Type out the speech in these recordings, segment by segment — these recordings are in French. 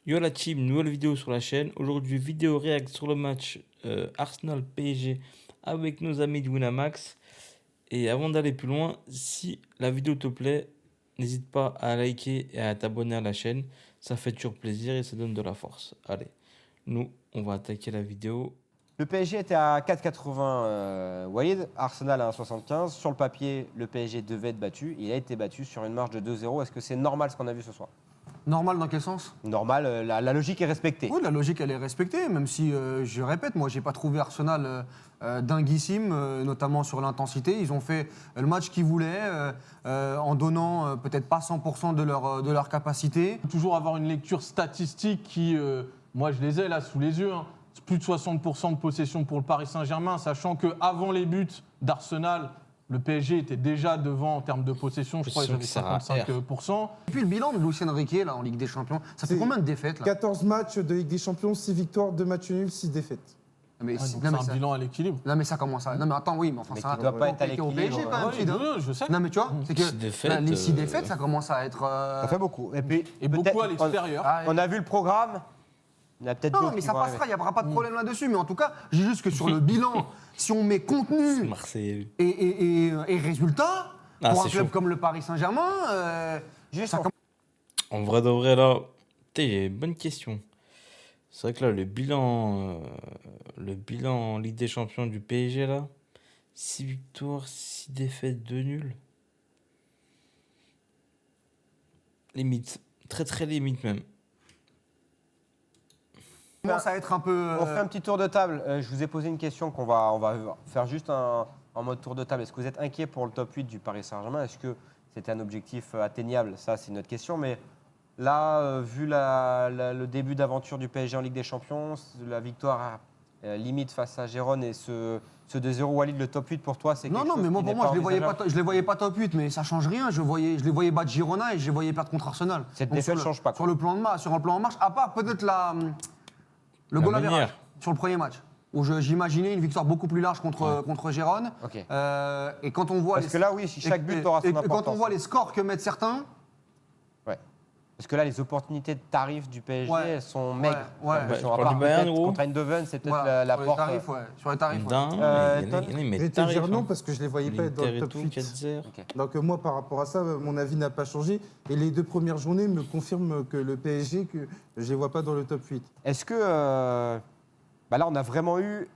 Yo la team, nouvelle vidéo sur la chaîne. Aujourd'hui, vidéo réact sur le match Arsenal-PSG avec nos amis de Winamax. Et avant d'aller plus loin, si la vidéo te plaît, n'hésite pas à liker et à t'abonner à la chaîne. Ça fait toujours plaisir et ça donne de la force. Allez, nous, on va attaquer la vidéo. Le PSG était à 4,80 Walid, Arsenal à 1,75. Sur le papier, le PSG devait être battu. Il a été battu sur une marge de 2-0. Est-ce que c'est normal ce qu'on a vu ce soir? Normal dans quel sens? Normal, la logique est respectée. Oui, la logique, elle est respectée, même si, je répète, moi, j'ai pas trouvé Arsenal dinguissime, notamment sur l'intensité. Ils ont fait le match qu'ils voulaient, en donnant peut-être pas 100% de leur capacité. Toujours avoir une lecture statistique qui, moi je les ai là sous les yeux, hein. C'est plus de 60% de possession pour le Paris Saint-Germain, sachant qu'avant les buts d'Arsenal, le PSG était déjà devant en termes de possession, je crois qu'ils avaient 55%. Et puis le bilan de Luis Enrique là, en Ligue des Champions, ça fait C'est combien de défaites là? 14 matchs de Ligue des Champions, 6 victoires, 2 matchs nuls, 6 défaites. Mais, Ah, donc non, mais c'est un ça, bilan à l'équilibre. non, mais ça commence à... Non mais attends, oui, mais enfin Mais ça qui doit pas être à compliqué au l'équilibre, PSG quand même, Ouais, Sid, hein. je sais. Non mais tu vois, c'est que 6 défaites, là, les 6 défaites, ça commence à être... Ça fait beaucoup. Et puis, Et beaucoup peut-être- à l'extérieur. Ah, On a vu le programme. Il y en a peut-être non, d'autres mais qui ça vont passera, il arriver. n'y aura pas de problème là-dessus. Mais en tout cas, j'ai juste que sur le bilan, si on met contenu Marseille. et résultat, Ah, pour un c'est club chaud. comme le Paris Saint-Germain, Juste ça en- En vrai de vrai, là, j'ai une bonne question. C'est vrai que là, le bilan en Ligue des Champions du PSG, là, 6 victoires, 6 défaites, 2 nuls. Limite. Très, très limite même. commence à être un peu... On fait un petit tour de table. Je vous ai posé une question on va faire juste en mode tour de table. Est-ce que vous êtes inquiet pour le top 8 du Paris Saint-Germain? Est-ce que c'était un objectif atteignable? Ça, c'est notre question. Mais là, vu le début d'aventure du PSG en Ligue des Champions, la victoire limite face à Gérone et ce 2-0, Walid, le top 8 pour toi, c'est quelque Non, non, chose mais moi, qui pour n'est moi, pas envisageable? je les voyais pas top 8, mais ça change rien. Je les voyais battre Girona et je les voyais perdre contre Arsenal. Cette Donc, défaite sur change pas, quoi. Sur le plan en marche, à part peut-être le La goal manière. average sur le premier match, où j'imaginais une victoire beaucoup plus large contre Gérone. Ok. Et quand on voit Parce que là, oui, chaque but aura son et quand on importance. voit les scores que mettent certains, Ouais. Parce que là, les opportunités de tarifs du PSG Ouais. elles sont maigres. Ouais. J'ai l'impression. Ouais, À tu parles part du Bayern, peut-être gros contre Eindhoven, c'est peut-être voilà, la sur porte. les tarifs, ouais. Sur les tarifs, ouais. D'un, il y en a, Ton- ils Je vais mettent te dire tarif, non hein. parce que je les voyais pas être dans L'Inter le et top tout, 8. 4-0. Donc moi, par rapport à ça, mon avis n'a pas changé. Et les 2 premières journées me confirment que le PSG, que je ne les vois pas dans le top 8. Est-ce que là, on a vraiment eu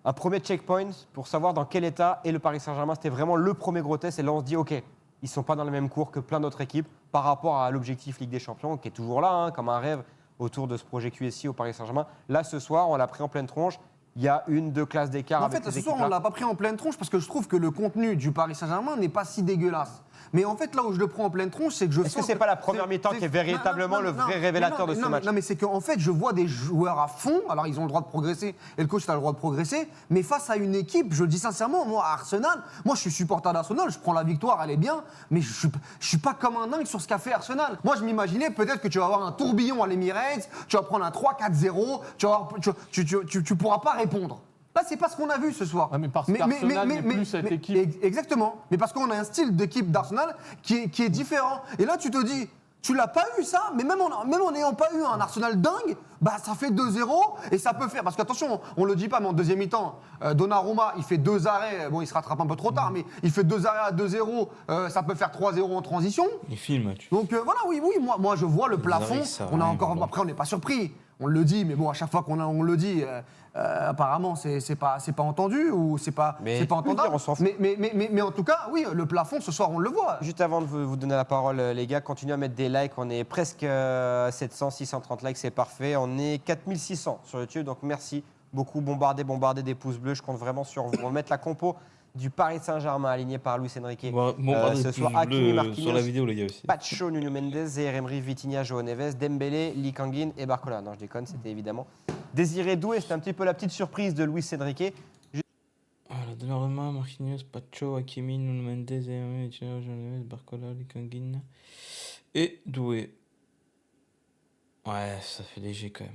un premier checkpoint pour savoir dans quel état est le Paris Saint-Germain? C'était vraiment le premier gros test. Et là, on se dit, OK, ils ne sont pas dans le même cours que plein d'autres équipes par rapport à l'objectif Ligue des Champions, qui est toujours là, hein, comme un rêve autour de ce projet QSI au Paris Saint-Germain. Là, ce soir, on l'a pris en pleine tronche. Il y a 1-2 classes d'écart En avec fait, les ce soir, équipes on ne là. l'a pas pris en pleine tronche parce que je trouve que le contenu du Paris Saint-Germain n'est pas si dégueulasse. Mais en fait, là où je le prends en pleine tronche, c'est que je Est-ce que sens c'est pas la première mi-temps qui est véritablement le vrai révélateur de ce match? Non, mais c'est qu'en fait, je vois des joueurs à fond. Alors, ils ont le droit de progresser et le coach a le droit de progresser. Mais face à une équipe, je le dis sincèrement, moi, à Arsenal, moi, je suis supporter d'Arsenal. Je prends la victoire, elle est bien. Mais je suis pas comme un dingue sur ce qu'a fait Arsenal. Moi, je m'imaginais peut-être que tu vas avoir un tourbillon à l'Emirates, tu vas prendre un 3-4-0, tu pourras pas répondre. Là, c'est pas ce qu'on a vu ce soir. Ah, mais parce qu'Arsenal n'est plus cette équipe. Exactement. Mais parce qu'on a un style d'équipe d'Arsenal qui est différent. Et là, tu te dis, tu l'as pas eu ça, mais même en n'ayant pas eu un Arsenal dingue, bah ça fait 2-0 et ça peut faire. Parce qu'attention, on le dit pas, mais en deuxième mi-temps, Donnarumma, il fait 2 arrêts. Bon, il se rattrape un peu trop tard, mais il fait 2 arrêts à 2-0. Ça peut faire 3-0 en transition. Il filme, tu. Donc voilà, oui, moi je vois le plafond. arrêts, ça On a arrive, encore, bon. après, on n'est pas surpris. On le dit, mais bon, à chaque fois on le dit, apparemment, c'est pas entendu ou c'est pas Mais tu peux entendable. dire, on s'en fout. Mais en tout cas, oui, le plafond, ce soir, on le voit. Juste avant de vous donner la parole, les gars, continuez à mettre des likes. On est presque 700, 630 likes, c'est parfait. On est 4600 sur YouTube, donc merci beaucoup. Bombardez des pouces bleus. Je compte vraiment sur vous. On va mettre la compo du Paris Saint-Germain aligné par Luis Enrique. Bon, pardon, ce pouce soir, Hakimi, bleu Marquinhos, sur la vidéo, les gars aussi. Pacho, Nuno Mendes, Zaire Emery, Vitinha, João Neves, Dembélé, Lee Kangin et Barcola. Non, je déconne, c'était évidemment Désiré Doué. C'était un petit peu la petite surprise de Luis Enrique. Voilà, Donnarumma, Marquinhos, Pacho, Hakimi, Nuno Mendes, Emery, Vitinha, João Neves, Barcola, Likangin et Doué. Ouais, ça fait léger quand même.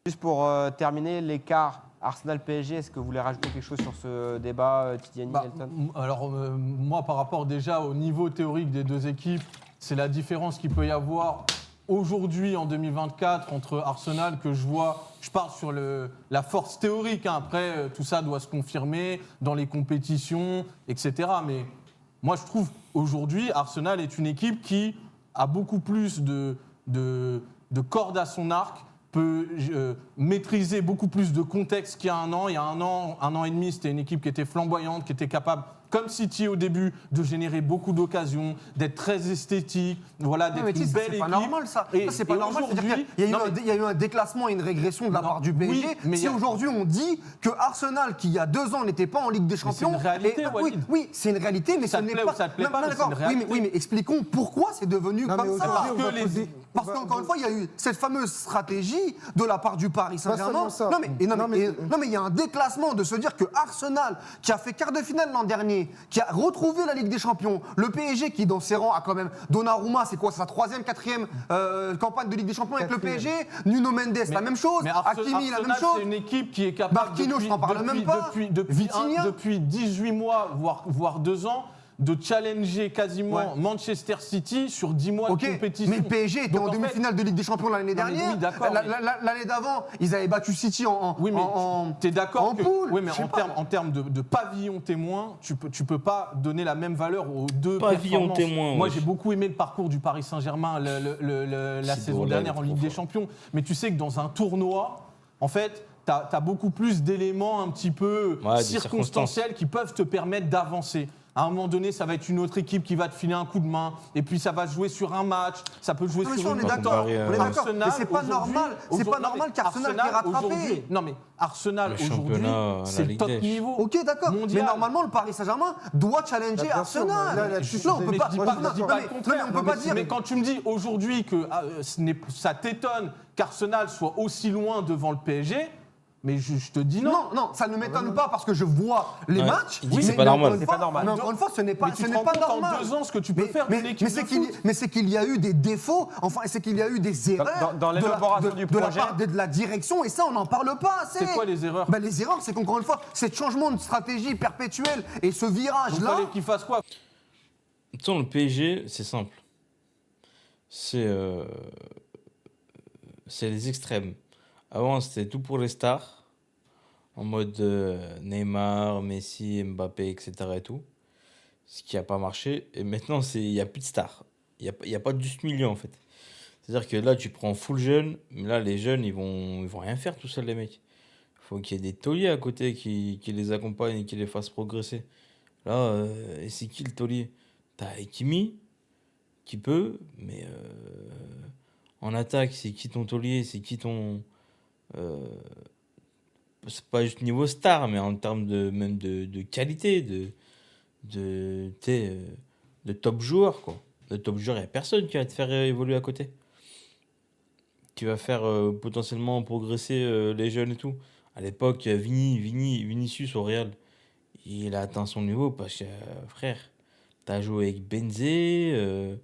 Juste pour terminer, l'écart Arsenal-PSG, est-ce que vous voulez rajouter quelque chose sur ce débat, Tidiane, Bah, Elton? alors, moi, par rapport déjà au niveau théorique des deux équipes, c'est la différence qu'il peut y avoir aujourd'hui, en 2024, entre Arsenal, que je vois, je pars sur la force théorique, hein. Après, tout ça doit se confirmer dans les compétitions, etc. Mais moi, je trouve, aujourd'hui, Arsenal est une équipe qui a beaucoup plus de cordes à son arc, peut maîtriser beaucoup plus de contexte qu'il y a un an. Il y a un an et demi, c'était une équipe qui était flamboyante, qui était capable, comme City au début, de générer beaucoup d'occasions, d'être très esthétique, voilà, Ouais, d'être mais tu une sais, belle c'est équipe. pas normal ça. Et- Ça, c'est pas et normal. C'est-à-dire aujourd'hui- qu'il y a eu Non, il y a eu un déclassement et une régression de la Non, part du PSG. oui, mais il Si y a- aujourd'hui on dit que Arsenal, qui il y a 2 ans n'était pas en Ligue des c'est Champions, une réalité, et- Walid. oui, c'est une réalité, mais Ça ce te n'est plaît pas. ou ça te plaît Non, pas, non, mais d'accord. c'est une Oui, mais expliquons pourquoi c'est devenu Non, mais comme ça. aujourd'hui, on va que les- poser- Parce on va- qu'encore une fois, il y a eu cette fameuse stratégie de la part du Paris Saint-Germain. seulement ça. Non, mais Non, mais- il y a un déclassement de se dire que Arsenal, qui a fait quart de finale l'an dernier, qui a retrouvé la Ligue des Champions, le PSG qui dans ses rangs a quand même Donnarumma, c'est quoi, c'est sa 3e, 4e campagne de Ligue des Champions avec le PSG. Nuno Mendes, la même chose. Mais Hakimi, la même Arsenal, chose. c'est une équipe qui est capable Marquinhos, je t'en parle même pas. Vitinha. depuis 18 mois, voire 2 ans, de challenger quasiment Ouais. Manchester City sur 10 mois Ok, de compétition. mais le PSG était Donc, en fait, demi-finale de Ligue des Champions l'année Non, mais dernière. oui, d'accord, L'année d'avant, ils avaient battu City Oui, mais tu es d'accord en que poule. oui, mais Je sais en termes de pavillon témoin, tu peux pas donner la même valeur aux deux Pavillon performances. témoin, Moi, ouais. j'ai beaucoup aimé le parcours du Paris Saint-Germain la C'est saison drôle, dernière là, en il est Ligue trop des fort. Champions. Mais tu sais que dans un tournoi, en fait, tu as beaucoup plus d'éléments un petit peu Ouais, des circonstanciels qui peuvent te permettre d'avancer. À un moment donné, ça va être une autre équipe qui va te filer un coup de main, et puis ça va se jouer sur un match, ça peut jouer Non, mais sur ça, une on est d'accord. comparé, On est d'accord. Arsenal, Mais c'est pas aujourd'hui- normal. C'est pas non, normal mais qu'Arsenal qui est Arsenal, rattrapé. aujourd'hui- Non mais Arsenal Le aujourd'hui, championnat, la c'est le Ligue top des. niveau. Ok, d'accord. Mondial. Mais normalement, le Paris Saint-Germain doit challenger Bien sûr, Arsenal. là, là-dessus, Non, on peut mais pas. Je dis non, pas, non, je dis non, pas mais- le non, contraire. mais on peut pas dire. Mais quand tu me dis aujourd'hui que ça t'étonne qu'Arsenal soit aussi loin devant le PSG, mais je te dis non. Non, non, ça ne m'étonne pas parce que je vois les Ouais, matchs. il dit que c'est mais pas normal. encore une C'est fois- pas normal. Mais encore une fois, ce n'est pas, Mais tu ce te n'est rends pas compte en normal. 2 ans ce que tu peux faire d'une équipe mais de foot. c'est qu'il y a eu des défauts, enfin, c'est qu'il y a eu des erreurs dans l'élaboration du de la projet. part de la direction, et ça, on n'en parle pas assez. C'est quoi les erreurs? Ben, les erreurs, c'est qu'encore une fois, ce changement de stratégie perpétuel et ce Donc virage-là. fallait qu'il fasse quoi? De toute façon, le PSG, c'est simple. C'est les extrêmes. Avant, c'était tout pour les stars, en mode Neymar, Messi, Mbappé, etc. et tout. Ce qui n'a pas marché. Et maintenant, il n'y a plus de stars. Il n'y a pas de juste milieu, en fait. C'est-à-dire que là, tu prends full jeune, mais là, les jeunes, ils vont rien faire tout seuls, les mecs. Il faut qu'il y ait des tauliers à côté qui les accompagnent et qui les fassent progresser. Là, et c'est qui le taulier? T'as Hakimi, qui peut, mais en attaque, c'est qui ton taulier? C'est qui ton. C'est pas juste niveau star, mais en termes même de qualité, de top joueur, quoi. De top joueur, il n'y a personne qui va te faire évoluer à côté. Qui va faire potentiellement progresser les jeunes et tout. À l'époque, Vinicius au Real, il a atteint son niveau parce que, frère, t'as joué avec Benzé,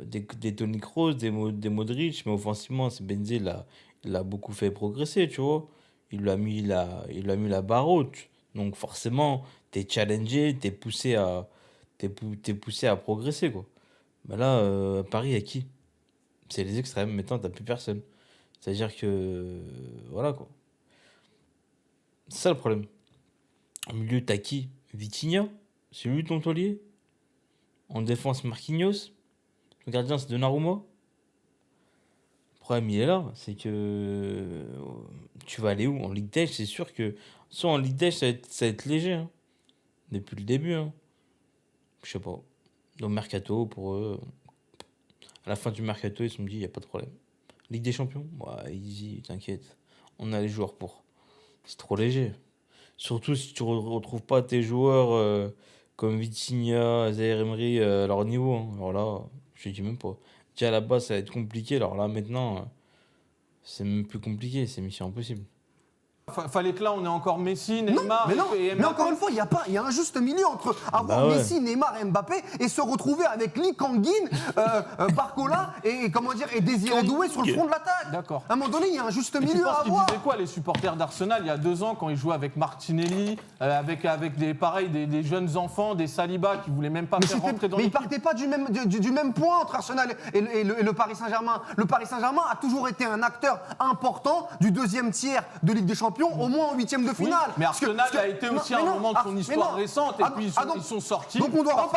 des Toni Kroos, des Modric, mais offensivement, c'est Benzé, il a beaucoup fait progresser, tu vois. Il lui a mis la barre haute. Donc forcément, t'es challengé, t'es poussé à progresser, quoi. Bah là, à Paris, il y a qui? C'est les extrêmes. Maintenant, t'as plus personne. C'est-à-dire que. Voilà, quoi. C'est ça le problème. Au milieu, t'as qui? Vitinha? C'est lui ton taulier? En défense, Marquinhos? Le gardien, c'est Donnarumma? Le problème, il est là. C'est que. Tu vas aller où? En Ligue des, c'est sûr que. Soit en Ligue des, ça va être léger. Hein. Depuis le début. Hein. Je sais pas. Dans le mercato, pour eux. À la fin du mercato, ils se sont dit, il n'y a pas de problème. Ligue des Champions? Ouais, easy, t'inquiète. On a les joueurs pour. C'est trop léger. Surtout si tu ne retrouves pas tes joueurs comme Vitinha, Zaïre Emery à leur niveau. Hein. Alors là, je ne dis même pas. Déjà à la base, ça va être compliqué. Alors là, maintenant, c'est même plus compliqué. C'est mission impossible. Fallait que là, on ait encore Messi, Non, Neymar mais non, et mais Mbappé. encore une fois, il y a un juste milieu entre avoir Bah ouais. Messi, Neymar et Mbappé et se retrouver avec Lee Kangin, Barcola et comment dire et Désiré Doué sur le front de l'attaque. D'accord. À un moment donné, il y a un juste Et tu milieu penses à qu'ils avoir. disaient quoi, les supporters d'Arsenal, il y a 2 ans, quand ils jouaient avec Martinelli, avec des jeunes enfants, des Saliba qui voulaient même pas faire rentrer dans Mais ils l'équipe. partaient pas du même point entre Arsenal et le Paris Saint-Germain. Le Paris Saint-Germain a toujours été un acteur important du deuxième tiers de Ligue des Champions, au moins en huitième de Oui, finale. mais Arsenal a été aussi à un moment de son histoire récente, et puis ils sont sortis. Donc on doit parce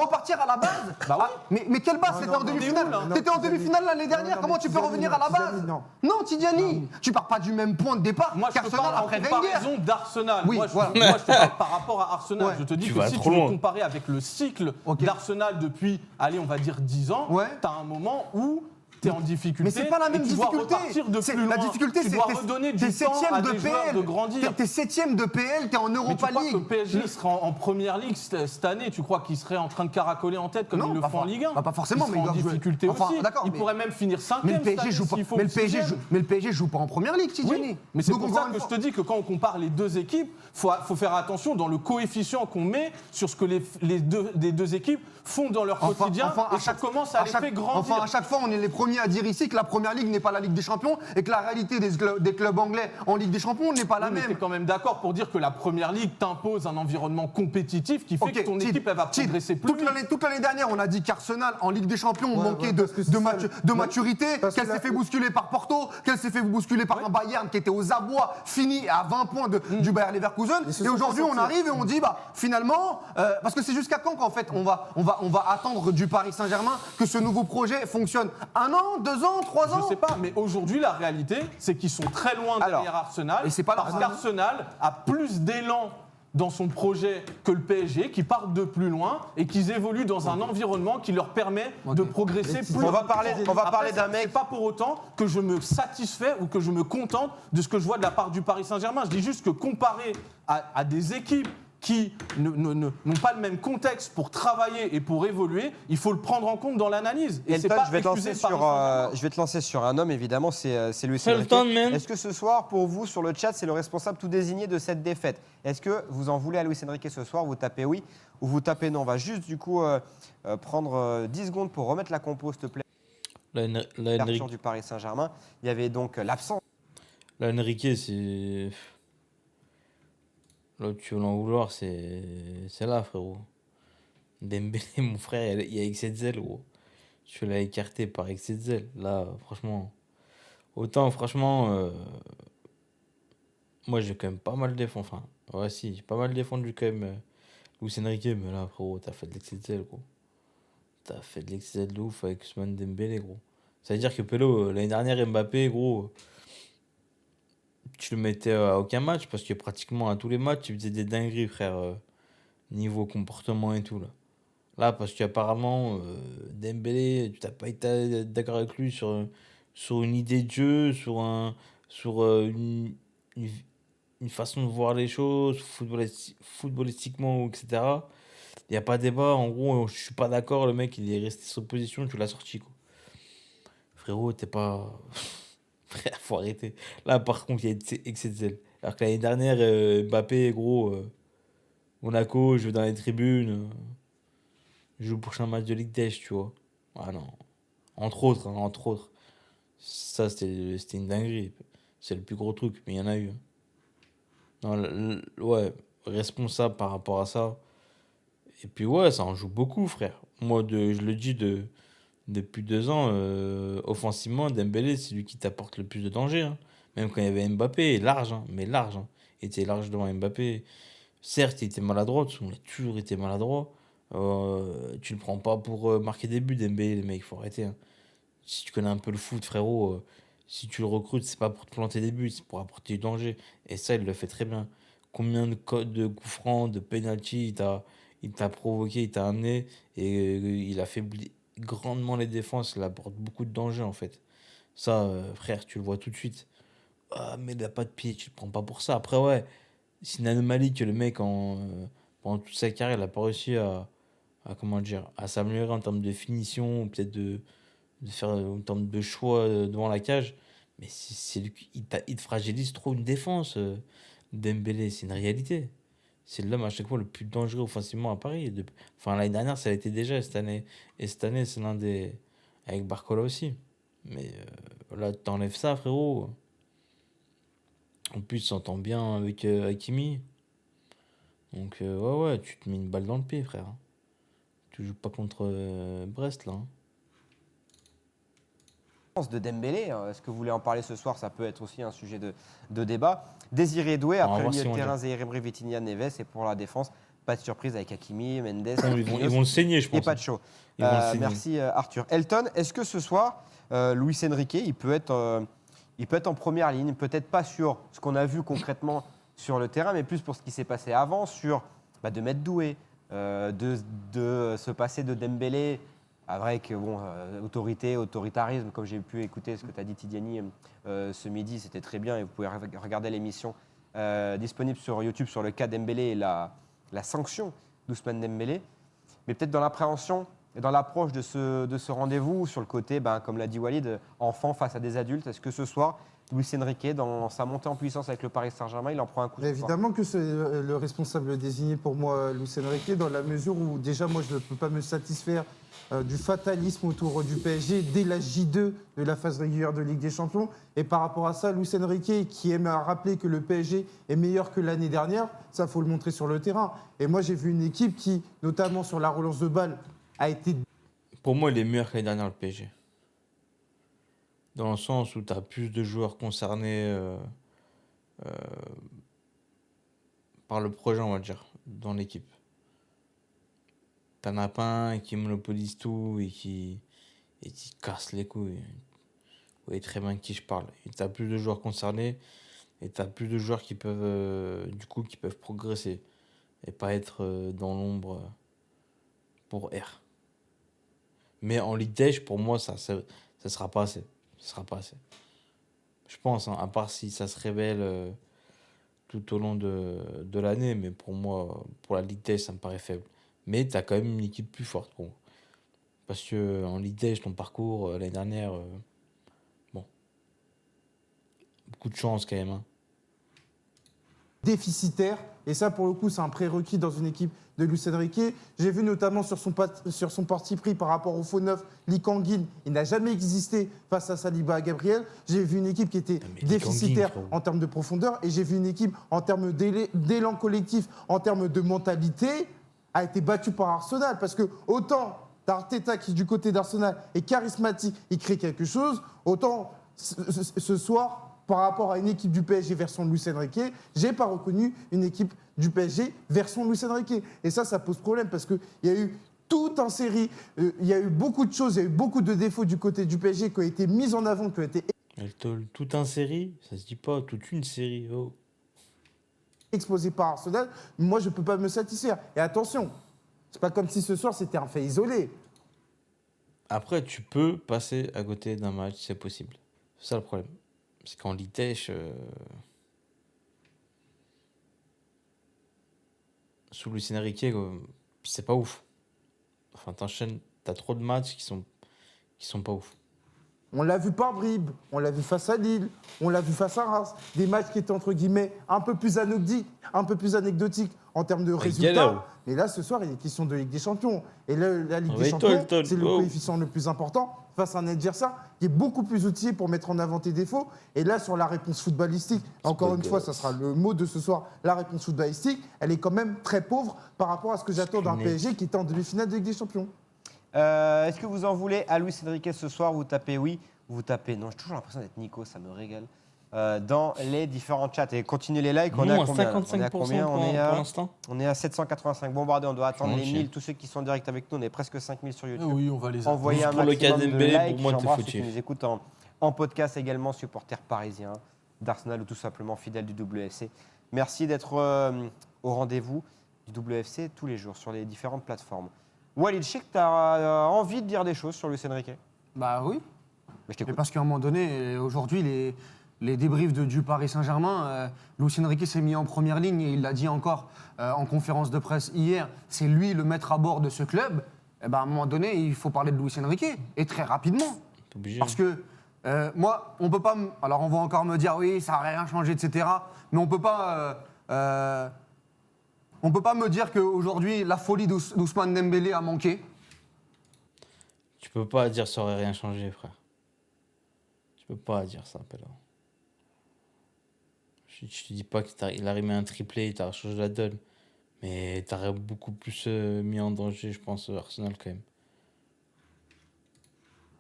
repartir à la base. Bah oui. Mais quelle base? T'étais en non, demi-finale. non, non, T'étais en Tidjani. demi-finale l'année dernière. Non, Comment mais tu peux Tidjani, revenir non, à la base? Tidjani, non. Non, Tidjani, tu pars pas du même point de départ Moi, je te qu'Arsenal parle en après comparaison Wenger. d'Arsenal. Oui, moi, voilà. moi, je te parle par rapport à Arsenal. Ouais. Je te dis Tu que vas si trop tu veux loin. comparer avec le cycle Ok. d'Arsenal depuis, allez, on va dire 10 ans, Ouais. tu as un moment où tu es en difficulté. Mais c'est pas la même et tu difficulté. dois repartir de plus loin. La difficulté, tu c'est dois que redonner t'es du temps à septième de des joueurs de PL. grandir. T'es septième de PL, t'es en Mais tu Europa crois que le League. PSG sera en première ligue cette année? Tu crois qu'il serait en train de caracoler en tête comme Non, ils le pas font en for- Ligue 1? bah, pas forcément, Ils mais ils seront en doivent jouer. difficulté Enfin, aussi. d'accord, Ils mais- pourraient même finir Mais cinquième le cette PSG année joue pas. s'il faut, Mais le ou PSG sixième. joue. Mais le PSG joue pas en première ligue, Tidjani. Oui, mais c'est Donc, pour encore ça une que je fois- te dis que quand on compare les deux équipes, faut faire attention dans le coefficient qu'on met sur ce que les deux équipes font dans leur quotidien et ça commence à les faire grandir. Enfin, à chaque fois, on est les premiers à dire ici que la première ligue n'est pas la Ligue des Champions et que la réalité des clubs anglais en Ligue des Champions n'est pas la Oui, mais t'es même. quand même d'accord pour dire que la première ligue t'impose un environnement compétitif qui fait que ton Tid, équipe elle va Tid, progresser plus vite. toute l'année dernière, on a dit qu'Arsenal en Ligue des Champions Ouais, manquait ouais, parce que c'est de ça. maturité, Parce qu'elle que s'est la- fait bousculer par Porto, qu'elle s'est fait bousculer par un Bayern qui était aux abois, fini à 20 points du Bayer Leverkusen. Ils se Et sont aujourd'hui, pas on sortis. arrive et on dit, bah finalement, parce que c'est jusqu'à quand qu'en fait on va attendre du Paris Saint-Germain que ce nouveau projet fonctionne? 1 an, 2 ans, 3 ans? Je sais pas, mais aujourd'hui la réalité c'est qu'ils sont très loin Alors, derrière Arsenal et c'est pas parce leur- qu'Arsenal a plus d'élan dans son projet que le PSG, qui partent de plus loin et qu'ils évoluent dans un environnement qui leur permet de progresser Mais plus On va rapidement. parler d'un mec- C'est pas pour autant que je me satisfais ou que je me contente de ce que je vois de la part du Paris Saint-Germain. Je dis juste que comparé à des équipes qui n'ont pas le même contexte pour travailler et pour évoluer, il faut le prendre en compte dans l'analyse. Et c'est Elton, pas je vais te excuser lancer le Paris Saint-Germain. je vais te lancer sur un homme, évidemment, c'est Luis Elton, Enrique. man. Est-ce que ce soir, pour vous, sur le chat, c'est le responsable tout désigné de cette défaite? Est-ce que vous en voulez à Luis Enrique ce soir? Vous tapez oui ou vous tapez non? On va juste, du coup, prendre 10 secondes pour remettre la compo, s'il te plaît. La L'ouverture Enrique, du Paris Saint-Germain. Il y avait donc l'absence. la Enrique, c'est. Là où tu veux l'en vouloir, c'est là, frérot. Dembélé, mon frère, il y a XZ, gros. Tu l'as écarté par XZ. Là, franchement. Autant, franchement. Moi, j'ai quand même pas mal défendu. Enfin, ouais, si, j'ai pas mal défendu quand même. Luis Enrique, mais là, frérot, t'as fait de l'XZ, gros. T'as fait de l'XZ de ouf avec Ousmane Dembélé, gros. Ça veut dire que Pélo, l'année dernière, Mbappé, gros. Tu le mettais à aucun match parce que pratiquement à tous les matchs, tu faisais des dingueries, frère. Niveau comportement et tout, là. Là, parce qu'apparemment, Dembélé, tu n'as pas été d'accord avec lui sur une idée de jeu, sur une façon de voir les choses, footballistiquement, etc. Il n'y a pas débat. En gros, je suis pas d'accord. Le mec, il est resté sur position, tu l'as sorti, quoi. Frérot, t'es pas. Frère, faut arrêter. Là, par contre, il y a XXL. Alors que l'année dernière, Mbappé, gros, Monaco, je vais dans les tribunes. Je joue le prochain match de Ligue des, tu vois. Ah non. Entre autres, hein, entre autres. Ça, c'était une dinguerie. C'est le plus gros truc, mais il y en a eu. Non, ouais, responsable par rapport à ça. Et puis, ouais, ça en joue beaucoup, frère. Moi, je le dis depuis 2 ans, offensivement, Dembélé, c'est lui qui t'apporte le plus de danger, hein. Même quand il y avait Mbappé, large, hein, mais large, hein. Il était large devant Mbappé. Certes, il était maladroit, parce qu'on a toujours été maladroit. Tu le prends pas pour marquer des buts, Dembélé, les mecs, faut arrêter, hein. Si tu connais un peu le foot, frérot, si tu le recrutes, c'est pas pour te planter des buts, c'est pour apporter du danger. Et ça, il le fait très bien. Combien de coups francs, de penalty il t'a provoqué, il t'a amené, et il affaiblit grandement les défenses, il apporte beaucoup de danger, en fait. Ça, frère, tu le vois tout de suite. Ah, mais il n'a pas de pied, tu le prends pas pour ça. Après, ouais, c'est une anomalie que le mec, pendant toute sa carrière, il n'a pas réussi comment dire, à s'améliorer en termes de finition, ou peut-être de faire en termes de choix devant la cage. Mais il te fragilise trop une défense, Dembélé, c'est une réalité. C'est l'homme à chaque fois le plus dangereux offensivement à Paris. Enfin, l'année dernière, ça l'a été déjà, cette année. Et cette année, c'est l'un des. Avec Barcola aussi. Mais là, t'enlèves ça, frérot. En plus, tu s'entend bien avec Hakimi. Donc, ouais, tu te mets une balle dans le pied, frère. Tu joues pas contre Brest, là. Hein. De Dembélé, est-ce que vous voulez en parler ce soir? Ça peut être aussi un sujet de débat. Désiré Doué, On va après le voir milieu si de on terrain, l'a. Zaïre Emery, Vitinha, Neves, et pour la défense, pas de surprise avec Hakimi, Mendes, Ils vont le saigner, je et pense. Pacho. Ils vont le saigner. Merci Arthur. Elton, est-ce que ce soir, Luis Enrique, il peut être en première ligne, peut-être pas sur ce qu'on a vu concrètement sur le terrain, mais plus pour ce qui s'est passé avant, sur de mettre Doué, de se passer de Dembélé avec autoritarisme, comme j'ai pu écouter ce que tu as dit Tidiane ce midi, c'était très bien et vous pouvez regarder l'émission disponible sur YouTube sur le cas Dembélé et la sanction d'Ousmane Dembélé. Mais peut-être dans l'appréhension et dans l'approche de ce rendez-vous, sur le côté, comme l'a dit Walid, enfant face à des adultes, est-ce que ce soir, Luis Enrique, dans sa montée en puissance avec le Paris Saint-Germain, il en prend un coup ce soir? Évidemment que c'est le responsable désigné pour moi, Luis Enrique, dans la mesure où déjà moi je ne peux pas me satisfaire du fatalisme autour du PSG dès la J2 de la phase régulière de Ligue des Champions. Et par rapport à ça, Luis Enrique, qui aime à rappeler que le PSG est meilleur que l'année dernière, ça faut le montrer sur le terrain. Et moi j'ai vu une équipe qui, notamment sur la relance de balle, a été... Pour moi, il est meilleur que l'année dernière, le PSG. Dans le sens où tu as plus de joueurs concernés par le projet, on va dire, dans l'équipe. T'en as pas un qui monopolise tout et qui casse les couilles. Vous voyez très bien de qui je parle. Et t'as plus de joueurs concernés et t'as plus de joueurs qui peuvent, qui peuvent progresser et pas être dans l'ombre pour R. Mais en Ligue des, pour moi, ça sera pas assez. Ça sera pas assez. Je pense, hein, à part si ça se révèle tout au long de l'année, mais pour moi, pour la Ligue des, ça me paraît faible. Mais tu as quand même une équipe plus forte pour moi. Parce que en Ligue des, ton parcours l'année dernière, beaucoup de chance quand même. Hein. déficitaire. Et ça, pour le coup, c'est un prérequis dans une équipe de Luis Enrique. J'ai vu notamment sur son parti pris par rapport au faux neuf, Lee Kang-in. Il n'a jamais existé face à Saliba Gabriel. J'ai vu une équipe qui était déficitaire en termes de profondeur. Et j'ai vu une équipe en termes d'élan collectif, en termes de mentalité, a été battue par Arsenal. Parce que autant Arteta, qui du côté d'Arsenal est charismatique, il crée quelque chose, autant ce soir, par rapport à une équipe du PSG version Luis Enrique, j'ai pas reconnu une équipe du PSG version Luis Enrique. Et ça pose problème parce qu'il y a eu tout un série, il y a eu beaucoup de choses, il y a eu beaucoup de défauts du côté du PSG qui ont été mis en avant, qui ont été Tout un série, ça se dit pas, toute une série. Oh. exposés par Arsenal. Moi, je peux pas me satisfaire. Et attention, c'est pas comme si ce soir c'était un fait isolé. Après, tu peux passer à côté d'un match, c'est possible. C'est ça le problème. C'est qu'en Ligue des, sous Luis Enrique, c'est pas ouf. Enfin, t'as trop de matchs qui sont pas ouf. On l'a vu par bribes, on l'a vu face à Lille, on l'a vu face à Reims. Des matchs qui étaient entre guillemets un peu plus anecdotiques en termes de résultats. galère. Mais là, ce soir, il est question de Ligue des Champions. Et là, la Ligue des Ouais, Champions, Tol, c'est le oh. coefficient le plus important face à un adversaire qui est beaucoup plus outillé pour mettre en avant tes défauts. Et là, sur la réponse footballistique, encore une fois, ça sera le mot de ce soir, la réponse footballistique, elle est quand même très pauvre par rapport à ce que j'attends d'un PSG qui est en demi-finale de Ligue des Champions. Est-ce que vous en voulez à Luis Enrique ce soir? Vous tapez oui, vous tapez non. J'ai toujours l'impression d'être Nico, ça me régale. Dans les différents chats. Et continuez les likes. On est à combien, là? 55% On est à combien? pour l'instant. On est à 785 bombardés. On doit attendre les Tranquille. 1000. Tous ceux qui sont en direct avec nous, on est presque 5000 sur YouTube. Oui, on va les Envoyez un Pour le cas maximum de Dembélé, likes. pour moi, t'es J'embrasse ceux qui fautif. nous écoutent en podcast également, supporters parisiens d'Arsenal ou tout simplement fidèles du WFC. Merci d'être au rendez-vous du WFC tous les jours sur les différentes plateformes. Walid, je sais que tu as envie de dire des choses sur Luis Enrique. Bah oui. Mais je Mais t'écoute. parce qu'à un moment donné, aujourd'hui, les débriefs du Paris Saint-Germain, Luis Enrique s'est mis en première ligne et il l'a dit encore en conférence de presse hier, c'est lui le maître à bord de ce club. Et ben, à un moment donné, il faut parler de Luis Enrique et très rapidement. T'es obligé. Parce que Moi, on peut pas. Alors, on va encore me dire oui, ça n'a rien changé, etc. Mais on peut pas. On peut pas me dire qu'aujourd'hui, la folie d'Ousmane Dembélé a manqué. Tu peux pas dire ça aurait rien changé, frère. Tu peux pas dire ça, Pella. Je te dis pas qu'il a remis un triplé, il t'a changé la donne. Mais t'aurais beaucoup plus mis en danger, je pense, Arsenal quand même.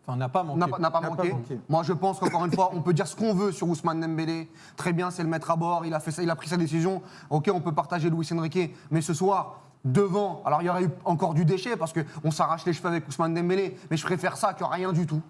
Enfin, n'a pas manqué. N'a pas N'a manqué. pas manqué. Moi, je pense qu'encore une fois, on peut dire ce qu'on veut sur Ousmane Dembélé. Très bien, c'est le mettre à bord. Il a fait ça, il a pris sa décision. Ok, on peut partager Luis Enrique, mais ce soir, devant, alors il y aurait eu encore du déchet parce qu'on s'arrache les cheveux avec Ousmane Dembélé, mais je préfère ça que rien du tout.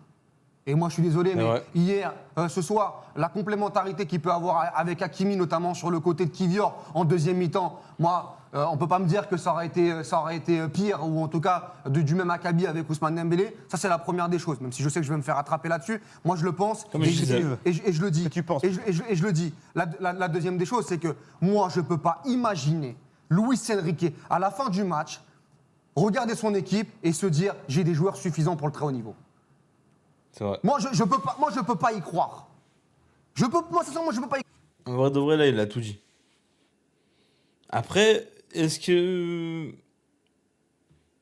Et moi, je suis désolé, mais Ouais. hier, ce soir, la complémentarité qu'il peut avoir avec Hakimi, notamment sur le côté de Kivior en deuxième mi-temps, moi, on peut pas me dire que ça aurait été pire, ou en tout cas du même acabit avec Ousmane Dembélé. Ça, c'est la première des choses, même si je sais que je vais me faire attraper là-dessus. Moi, je le pense. Comme et, je disais. et je le dis. Que tu penses. Et je le dis. La deuxième des choses, c'est que moi, je peux pas imaginer Luis Enrique, à la fin du match, regarder son équipe et se dire « j'ai des joueurs suffisants pour le très haut niveau ». C'est vrai. Moi, je peux pas y croire. Moi, sincèrement, je peux pas y En vrai de vrai, là, il a tout dit. Après, est-ce que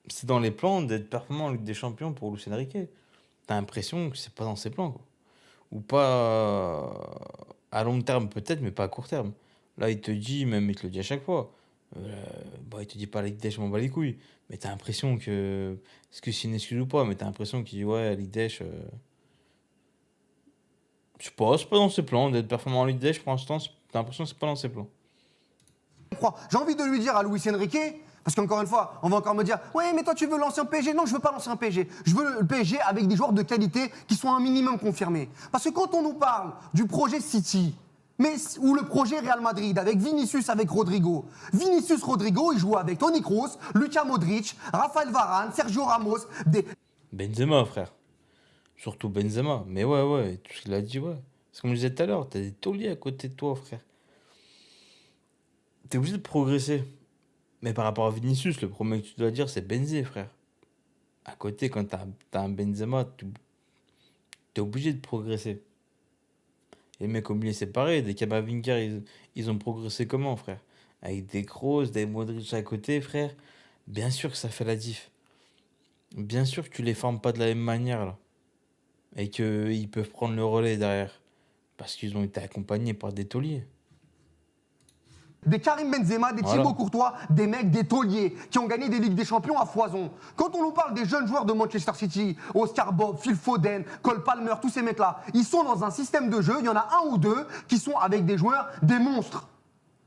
c'est dans les plans d'être performant en Ligue des Champions pour Luis Enrique? T'as l'impression que c'est pas dans ses plans, quoi. Ou pas à long terme, peut-être, mais pas à court terme. Là, il te dit, même il te le dit à chaque fois. Bon, il te dit pas la Ligue des Champions, je m'en bats les couilles. Mais t'as l'impression que. Est-ce que c'est une excuse ou pas? Mais t'as l'impression qu'il dit, ouais, la Ligue des je sais pas, c'est pas dans ses plans d'être performant en Ligue des pour l'instant. T'as l'impression que c'est pas dans ses plans. croire. J'ai envie de lui dire à Luis Enrique, parce qu'encore une fois, on va encore me dire « Ouais, mais toi, tu veux lancer un PSG ?» Non, je veux pas lancer un PSG. Je veux le PSG avec des joueurs de qualité qui sont un minimum confirmés. Parce que quand on nous parle du projet City, ou le projet Real Madrid, avec Vinicius, avec Rodrigo. Vinicius, Rodrigo, il joue avec Toni Kroos, Luka Modric, Rafael Varane, Sergio Ramos, Benzema, frère. Surtout Benzema. Mais ouais, tout ce qu'il a dit, ouais. C'est comme je disais tout à l'heure, t'as des tauliers à côté de toi, frère. T'es obligé de progresser. Mais par rapport à Vinicius, le premier que tu dois dire, c'est Benzé, frère. À côté, quand t'as un Benzema, t'es obligé de progresser. Et les mecs au milieu, c'est pareil. Des Kamavinga, ils ont progressé comment, frère? Avec des Kroos, des Modric à côté, frère. Bien sûr que ça fait la diff. Bien sûr que tu les formes pas de la même manière, là. Et qu'ils peuvent prendre le relais derrière. Parce qu'ils ont été accompagnés par des tauliers. des Karim Benzema, des Voilà. Thibaut Courtois, des mecs, des tauliers, qui ont gagné des Ligues des Champions à foison. Quand on nous parle des jeunes joueurs de Manchester City, Oscar Bob, Phil Foden, Cole Palmer, tous ces mecs-là, ils sont dans un système de jeu, il y en a un ou deux qui sont avec des joueurs, des monstres.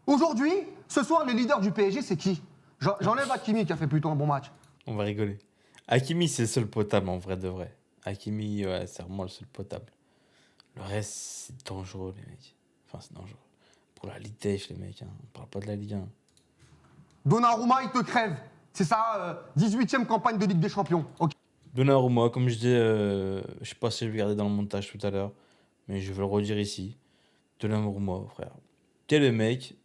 Aujourd'hui, ce soir, les leaders du PSG, c'est qui? J'enlève Hakimi qui a fait plutôt un bon match. On va rigoler. Hakimi, c'est le seul potable en vrai de vrai. Hakimi, ouais, c'est vraiment le seul potable. Le reste, c'est dangereux, les mecs. Enfin, c'est dangereux. Pour la Ligue des, les mecs. Hein. On parle pas de la Ligue 1. Donnarumma, il te crève. C'est sa 18e campagne de Ligue des Champions. Ok. Donnarumma, comme je disais, je sais pas si je regardais dans le montage tout à l'heure, mais je vais le redire ici. Donnarumma, frère. T'es le mec.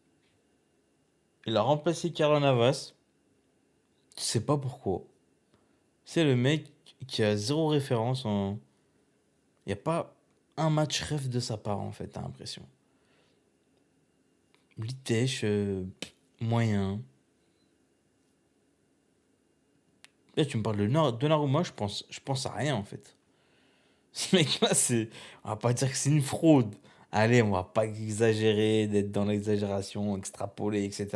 Il a remplacé Keylor Navas. Je sais pas pourquoi. C'est le mec qui a zéro référence en. Il n'y a pas un match rêve de sa part, en fait, t'as l'impression. Litech, moyen. Là, tu me parles de Donnarumma, je pense à rien, en fait. Ce mec-là, c'est. On va pas dire que c'est une fraude. Allez, on va pas exagérer, d'être dans l'exagération, extrapoler, etc.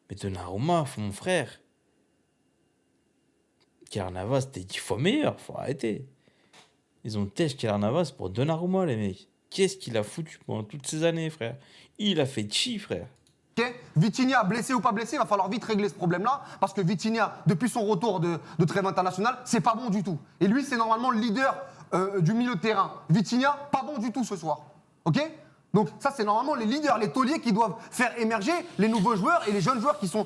Mais Donnarumma, mon frère. Keylor Navas, c'était 10 fois meilleur, faut arrêter. Ils ont testé Keylor Navas pour Donnarumma, les mecs. Qu'est-ce qu'il a foutu pendant toutes ces années, frère? Il a fait chi, frère. Vitinha, blessé ou pas blessé, il va falloir vite régler ce problème-là, parce que Vitinha, depuis son retour de trêve internationale, c'est pas bon du tout. Et lui, c'est normalement le leader du milieu de terrain. Vitinha, pas bon du tout ce soir. Ok? Donc ça, c'est normalement les leaders, les tauliers qui doivent faire émerger les nouveaux joueurs et les jeunes joueurs qui sont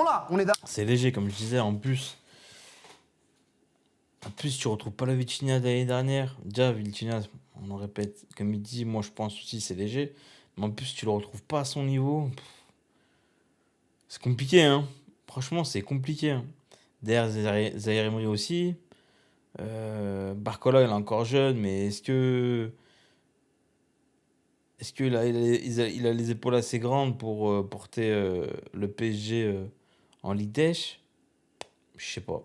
là. On est d'accord. C'est léger, comme je disais, en plus. En plus, tu retrouves pas le Vitinha de l'année dernière. Déjà, Vitinha, on en répète, comme il dit, moi je pense aussi c'est léger. Mais en plus, tu le retrouves pas à son niveau. C'est compliqué, hein. Franchement, c'est compliqué. Hein. Derrière, Zaïre Emery aussi. Barcola, il est encore jeune, mais est-ce qu'il a, il a les épaules assez grandes pour porter le PSG en Ligue des? Je sais pas.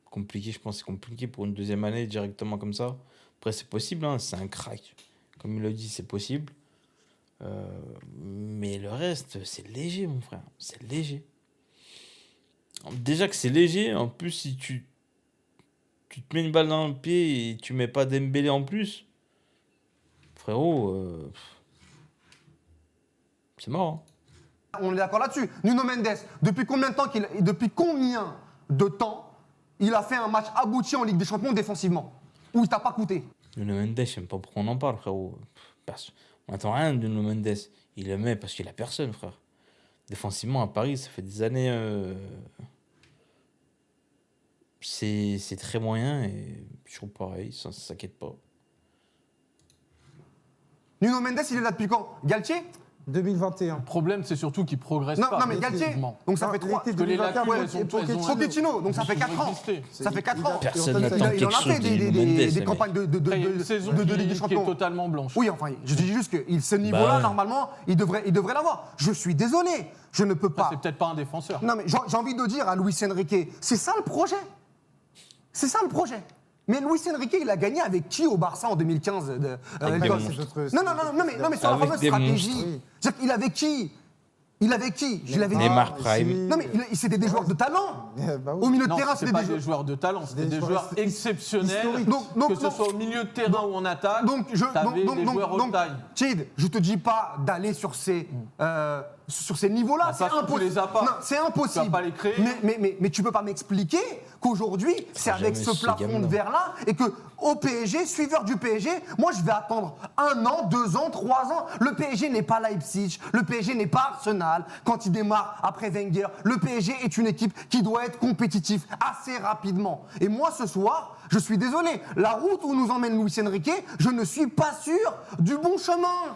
Compliqué, je pense que c'est compliqué pour une deuxième année directement comme ça. Après, c'est possible, hein, c'est un crack. Comme il le dit, c'est possible. Mais le reste, c'est léger, mon frère. C'est léger. Déjà que c'est léger, en plus, si tu te mets une balle dans le pied et tu mets pas Dembélé en plus, frérot, c'est mort. Hein. On est d'accord là-dessus. Nuno Mendes, depuis combien de temps il a fait un match abouti en Ligue des Champions défensivement? Où il t'a pas coûté? Nuno Mendes, je sais même pas pourquoi on en parle, frérot. On n'attend rien de Nuno Mendes. Il le met parce qu'il a personne, frère. Défensivement, à Paris, ça fait des années. C'est très moyen et toujours pareil, ça s'inquiète pas. Nuno Mendes, il est là depuis quand? Galtier? 2021. Le problème, c'est surtout qu'il progresse Non, pas. non, mais Galtier. définitivement. Donc ça Non, fait 3. l'été Que les 2021, lacunes, elles sont- Pochettino, donc ça fait Ils 4 ont ans. existé. Ça fait 4 ans. Personne Il n'attend Il en quelque a chose fait de Nuno Mendes, des les campagnes de Après, il y a une saison Ligue des qui est Champions. totalement blanche. Oui, enfin, je dis juste que ce niveau-là, ouais. normalement, il devrait l'avoir. Je suis désolé, je ne peux Après, pas. c'est peut-être pas un défenseur. Non, mais j'ai envie de dire à Luis Enrique, c'est ça le projet. C'est ça le projet. Mais Luis Enrique, il a gagné avec qui au Barça en 2015 Avec des Écosse monstres. Non, mais sur la Avec fameuse des stratégie. monstres. Oui. C'est-à-dire qu'il avait qui? Il avait qui? Je l'avais dit. Neymar Prime. Non, mais c'était des joueurs de talent. Bah Au oui. milieu de Non, terrain, c'était c'était pas des des joueurs. joueurs de talent, c'était Des des joueurs joueurs exceptionnels. historiques. Donc, que ce soit au milieu de terrain ou en attaque, t'avais des joueurs haute taille. Chid, je te dis pas d'aller sur ces niveaux-là, Bah, c'est ça, tu impossible. les as pas. Non, c'est impossible. Tu vas pas les créer. Mais tu peux pas m'expliquer qu'aujourd'hui, c'est sera avec jamais ce ce plafond gamin-là. de verre-là et que au PSG, suiveur du PSG, moi je vais attendre 1 an, 2 ans, 3 ans. Le PSG n'est pas Leipzig, le PSG n'est pas Arsenal quand il démarre après Wenger. Le PSG est une équipe qui doit être compétitive assez rapidement. Et moi ce soir, je suis désolé, la route où nous emmène Luis Enrique, je ne suis pas sûr du bon chemin.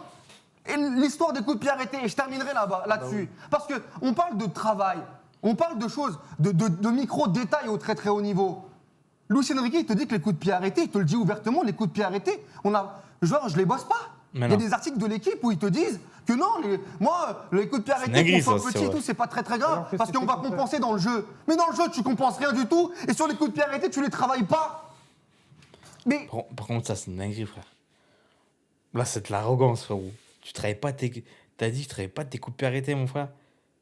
Et l'histoire des coups de pied arrêtés, et je terminerai là-dessus. Parce qu'on parle de travail, on parle de choses, de micro-détails au très très haut niveau. Luis Enrique, il te dit que les coups de pied arrêtés, il te le dit ouvertement, les coups de pied arrêtés, je les bosse pas. Mais Il y a non. des articles de l'équipe où ils te disent que non, moi, les coups de pied arrêtés, dinguerie, qu'on soit ça, c'est petit et vrai. tout, c'est pas très très grave, Alors que parce c'est qu'on va tout contraire. compenser dans le jeu. Mais dans le jeu, tu compenses rien du tout, et sur les coups de pied arrêtés, tu les travailles pas. Mais Par contre, ça, c'est une dinguerie, frère. Là, c'est de l'arrogance, frérot. T'as dit que tu travaillais pas tes coups de pied arrêtés, mon frère.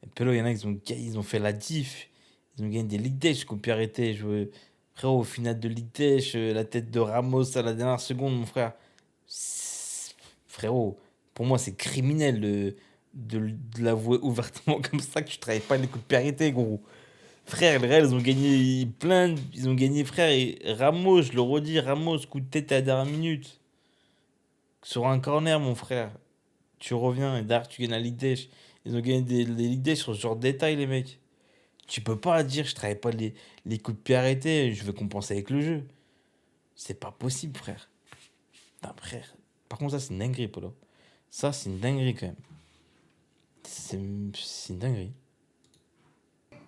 Et puis là, il y en a, ils ont fait la diff. Ils ont gagné des Ligue des coups de pied arrêtés. Frérot, au final de Ligue des, la tête de Ramos à la dernière seconde, mon frère. Frérot, pour moi, c'est criminel de l'avouer ouvertement comme ça que tu travailles pas les coups de pied arrêtés, gros. Frère, le Real, ils ont gagné ils ont gagné, frère. Et Ramos, je le redis, Ramos, coup de tête à la dernière minute. Sur un corner, mon frère. Tu reviens et derrière, tu gagnes la Ligue des. Ils ont gagné les Ligue des sur ce genre de détails, les mecs. Tu peux pas dire, je travaille pas les coups de pied arrêtés, je vais compenser avec le jeu. C'est pas possible, frère. Putain, frère. Par contre, ça, c'est une dinguerie, Polo. Ça, c'est une dinguerie, quand même. C'est une dinguerie.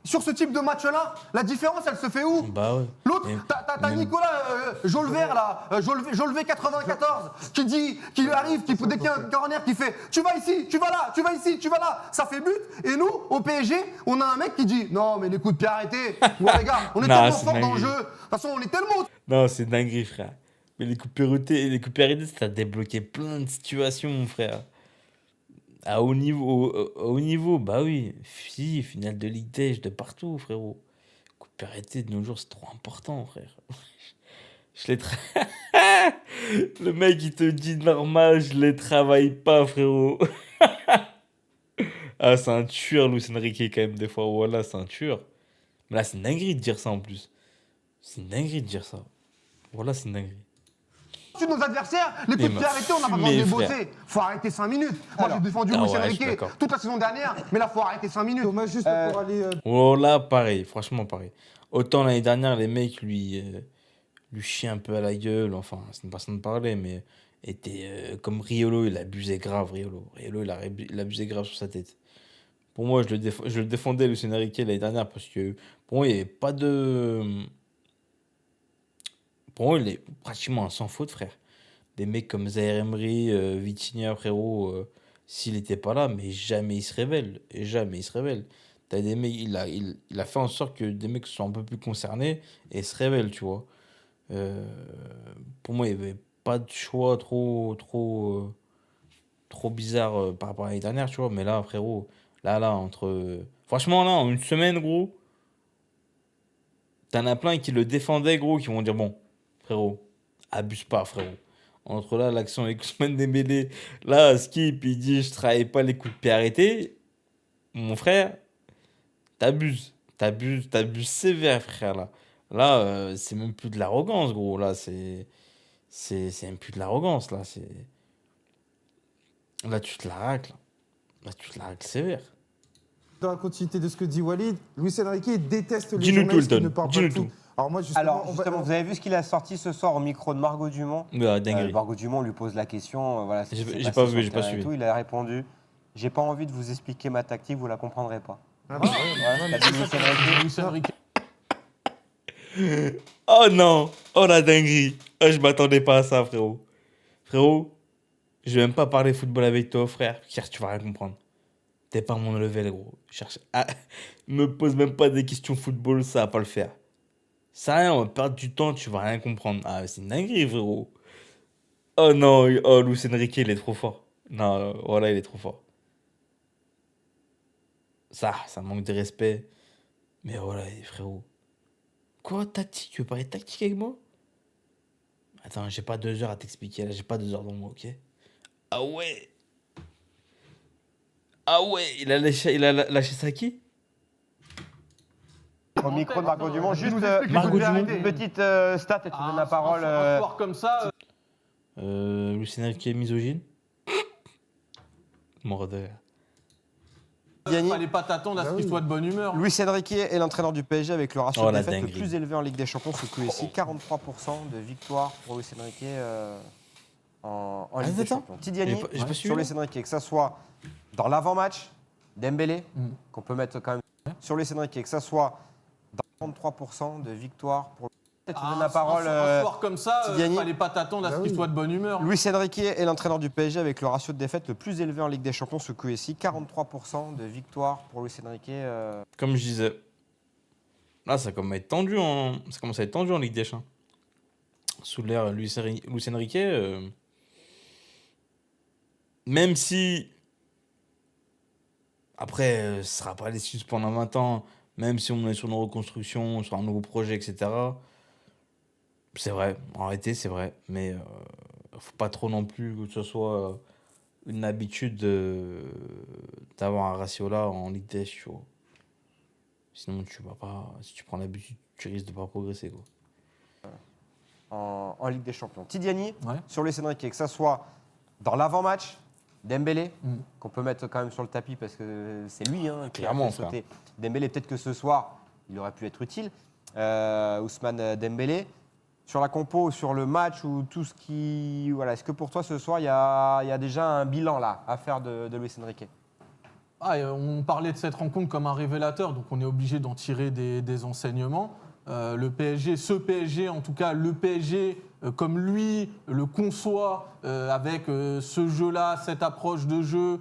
sur ce type de match-là, la différence, elle se fait où? Bah ouais. L'autre, Mais- t'as mais- Nicolas Jolver là, Jolver 94, qui arrive, dès qu'il y a un corner, qui fait tu vas ici, tu vas là, tu vas ici, tu vas là, ça fait but. Et nous, au PSG, on a un mec qui dit non mais les coups de pied arrêtés, bon les gars, on est Non, tellement c'est fort dans le dingue. jeu. De toute façon, on est tellement. Non, c'est dinguerie, frère. Mais les coups de pied arrêtés, ça a débloqué plein de situations, mon frère. À haut niveau, bah oui. Si, finale de Ligue des, de partout, frérot. Coup de pied arrêté de nos jours, c'est trop important, frère. Je les Le mec, il te dit normal, je les travaille pas, frérot. Ah, c'est un tueur, Luis Enrique, quand même, des fois. Voilà, c'est un tueur. Mais là, c'est une dinguerie de dire ça, en plus. C'est une dinguerie de dire ça. Voilà, c'est une dinguerie. Sur nos adversaires, les coups de m'a pied arrêtés, on n'a pas besoin de les fumé, bosser. Faut arrêter 5 minutes. Moi, j'ai défendu Ah Luis ouais, je suis Enrique d'accord. toute la saison dernière, mais là, faut arrêter 5 minutes. Thomas, juste pour aller. Oh là, pareil, franchement pareil. Autant l'année dernière, les mecs lui chiaient un peu à la gueule, enfin, c'est une façon de parler, mais était comme Riolo, il abusait grave, Riolo. Riolo, il abusait grave sur sa tête. Pour moi, je le défendais, Luis Enrique, l'année dernière, parce que pour moi, il n'y avait pas de. Pour moi, il est pratiquement sans faute, frère. Des mecs comme Zaire Emery, Vitinha, frérot, s'il n'était pas là, mais jamais il se révèle. Et jamais il se révèle. T'as des mecs, il a fait en sorte que des mecs soient un peu plus concernés et se révèlent, tu vois. Euh, pour moi, il n'y avait pas de choix trop bizarre par rapport à l'année dernière, tu vois. Mais là, frérot, franchement, là, en une semaine, gros, t'en as plein qui le défendaient, gros, qui vont dire, bon, frérot, abuse pas, frérot. Entre là, l'action avec Ousmane Dembélé, là, Skip, il dit, je travaille pas les coups de pied arrêtés. Mon frère, t'abuses sévère, frère, là. Là, c'est même plus de l'arrogance, gros. Là, c'est même plus de l'arrogance, là. Là, tu te la racles. Là, tu te la racles sévère. Dans la continuité de ce que dit Walid, Luis Enrique déteste les Dis-nous tout, journalistes qui Elton. ne parlent pas Dis-nous de foot. tout. Alors moi, justement, Alors, justement, vous avez vu ce qu'il a sorti ce soir au micro de Margot Dumont. Ouais, dinguerie. Margot Dumont lui pose la question, voilà, ce qui J'ai- s'est j'ai passé pas sur vu, le j'ai pas terrain et suivi. tout. Il a répondu, j'ai pas envie de vous expliquer ma tactique, vous la comprendrez pas. Ah, bah, ouais, Ouais, ouais, t'as vu Luis Enrique Luis Enrique. Oh non! Oh la dinguerie! Oh, je m'attendais pas à ça, frérot. Frérot, je vais même pas parler football avec toi, frère, car tu vas rien comprendre. T'es pas à mon level, gros. Cherche. Ah, me pose même pas des questions football, ça va pas le faire. Ça rien, on va perdre du temps, tu vas rien comprendre. Ah, c'est une dinguerie, frérot. Oh non, oh, Luis Enrique, il est trop fort. Non, voilà, il est trop fort. Ça manque de respect. Mais voilà, frérot. Quoi, tactique? Tu veux parler tactique avec moi? Attends, j'ai pas 2 heures à t'expliquer, là, j'ai pas 2 heures dans moi, ok? Ah ouais! Ah ouais, il a lâché ça à qui? Au micro de Margot Dumont, juste Margot Dumont. une petite stat et tu donnes la parole. Un soir comme ça, Luis Enrique est misogyne? Mort de rire. Diani. fallait pas t'attendre à ce qu'il soit de bonne humeur. Luis Enrique est l'entraîneur du PSG avec le ratio Oh, de la défaite le dinguerie. plus élevé en Ligue des Champions sous QSI, 43% de victoire pour Luis Enrique en Ligue des attends. Champions. Tidiani, J'ai pas suivi, sur là. Luis Enrique, que ça soit dans l'avant-match, Dembélé, Mm. qu'on peut mettre quand même sur Luis Enrique, que ça soit dans 33% de victoire pour tu donnes la parole. Un soir comme ça, Tidiani. fallait pas t'attendre à ce Bah qu'il oui. soit de bonne humeur. Luis Enrique est l'entraîneur du PSG avec le ratio de défaite le plus élevé en Ligue des Champions sous QSI, 43% de victoire pour Luis Enrique. Comme je disais, là, ça commence à être tendu en Ligue des Champions. Sous l'ère Luis Enrique, même si, après, ce sera pas l'excuse pendant 20 ans, même si on est sur une reconstruction, sur un nouveau projet, etc. C'est vrai, en réalité, c'est vrai. Mais faut pas trop non plus que ce soit une habitude d'avoir un ratio là en Ligue des Champions, tu vois. Sinon, tu vas pas. Si tu prends l'habitude, tu risques de pas progresser, quoi. En Ligue des Champions. Tidiani, Ouais. sur Luis Enrique, que ça soit dans l'avant-match, Dembélé, Mm. qu'on peut mettre quand même sur le tapis parce que c'est lui qui a Clairement, fait sauter. Dembélé, peut-être que ce soir, il aurait pu être utile. Ousmane Dembélé. Sur la compo, sur le match ou tout ce qui. Voilà, est-ce que pour toi ce soir, il y a déjà un bilan là à faire de Luis Enrique? On parlait de cette rencontre comme un révélateur, donc on est obligé d'en tirer des enseignements. Le PSG, ce PSG, en tout cas, le PSG, comme lui le conçoit avec ce jeu-là, cette approche de jeu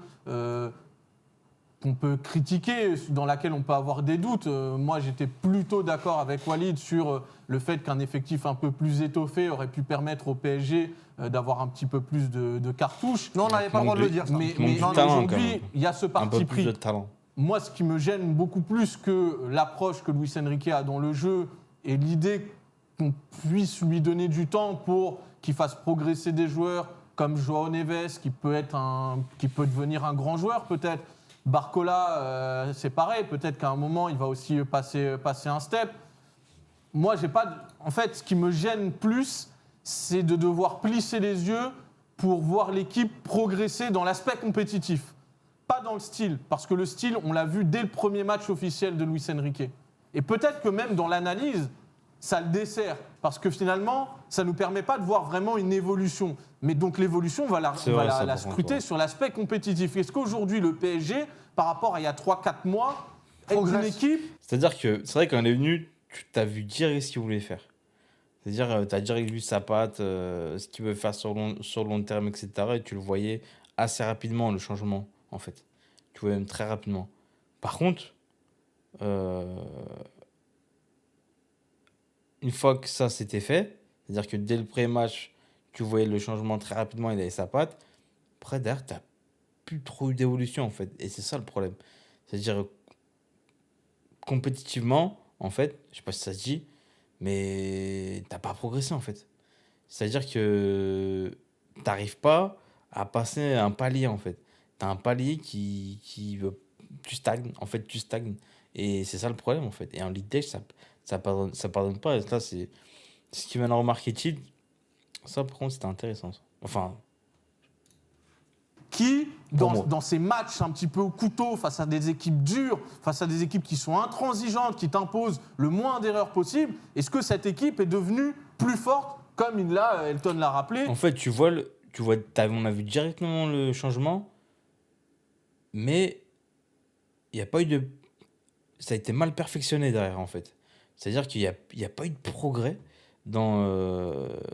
qu'on peut critiquer, dans laquelle on peut avoir des doutes. Moi, j'étais plutôt d'accord avec Walid sur le fait qu'un effectif un peu plus étoffé aurait pu permettre au PSG d'avoir un petit peu plus de cartouches. Non, on n'avait pas le droit de le dire. Ça. Mais, Il manque du non, talent, quand aujourd'hui, même. il y a ce Un peu parti plus pris. de talent. Moi, ce qui me gêne beaucoup plus que l'approche que Luis Enrique a dans le jeu et l'idée qu'on puisse lui donner du temps pour qu'il fasse progresser des joueurs comme Joao Neves, qui peut devenir un grand joueur peut-être. Barcola, c'est pareil. Peut-être qu'à un moment, il va aussi passer un step. Moi, j'ai pas. En fait, ce qui me gêne plus, c'est de devoir plisser les yeux pour voir l'équipe progresser dans l'aspect compétitif. Pas dans le style, parce que le style, on l'a vu dès le premier match officiel de Luis Enrique. Et peut-être que même dans l'analyse, ça le dessert, parce que finalement, ça ne nous permet pas de voir vraiment une évolution. Mais donc l'évolution, on va la C'est vrai, ça, la par contre, scruter ouais. sur l'aspect compétitif. Est-ce qu'aujourd'hui, le PSG, par rapport à il y a 3-4 mois, est une Progresse. équipe C'est-à-dire que c'est vrai quand il est venu, tu t'as vu direct ce qu'il voulait faire. C'est-à-dire, tu as direct vu sa patte, ce qu'il veut faire sur le long terme, etc. Et tu le voyais assez rapidement, le changement, en fait. Tu voyais même très rapidement. Par contre, euh, une fois que ça s'était fait, c'est-à-dire que dès le pré-match, tu voyais le changement très rapidement, il avait sa patte. Après, derrière, tu n'as plus trop eu d'évolution, en fait. Et c'est ça le problème. C'est-à-dire, compétitivement, en fait, je sais pas si ça se dit, mais t'as pas progressé, en fait. C'est-à-dire que t'arrives pas à passer un palier, en fait. T'as un palier tu stagnes, en fait, tu stagnes. Et c'est ça le problème, en fait. Et en Ligue des, ça pardonne pas. Et là, c'est ce qui vient de remarquer Tid. Ça, par contre, c'était intéressant. Ça. Enfin, Qui, Pour moi. dans ces matchs un petit peu au couteau, face à des équipes dures, face à des équipes qui sont intransigeantes, qui t'imposent le moins d'erreurs possible, est-ce que cette équipe est devenue plus forte, comme Elton l'a rappelé? en fait, on a vu directement le changement, mais il n'y a pas eu de. Ça a été mal perfectionné derrière, en fait. C'est-à-dire qu'il y a pas eu de progrès dans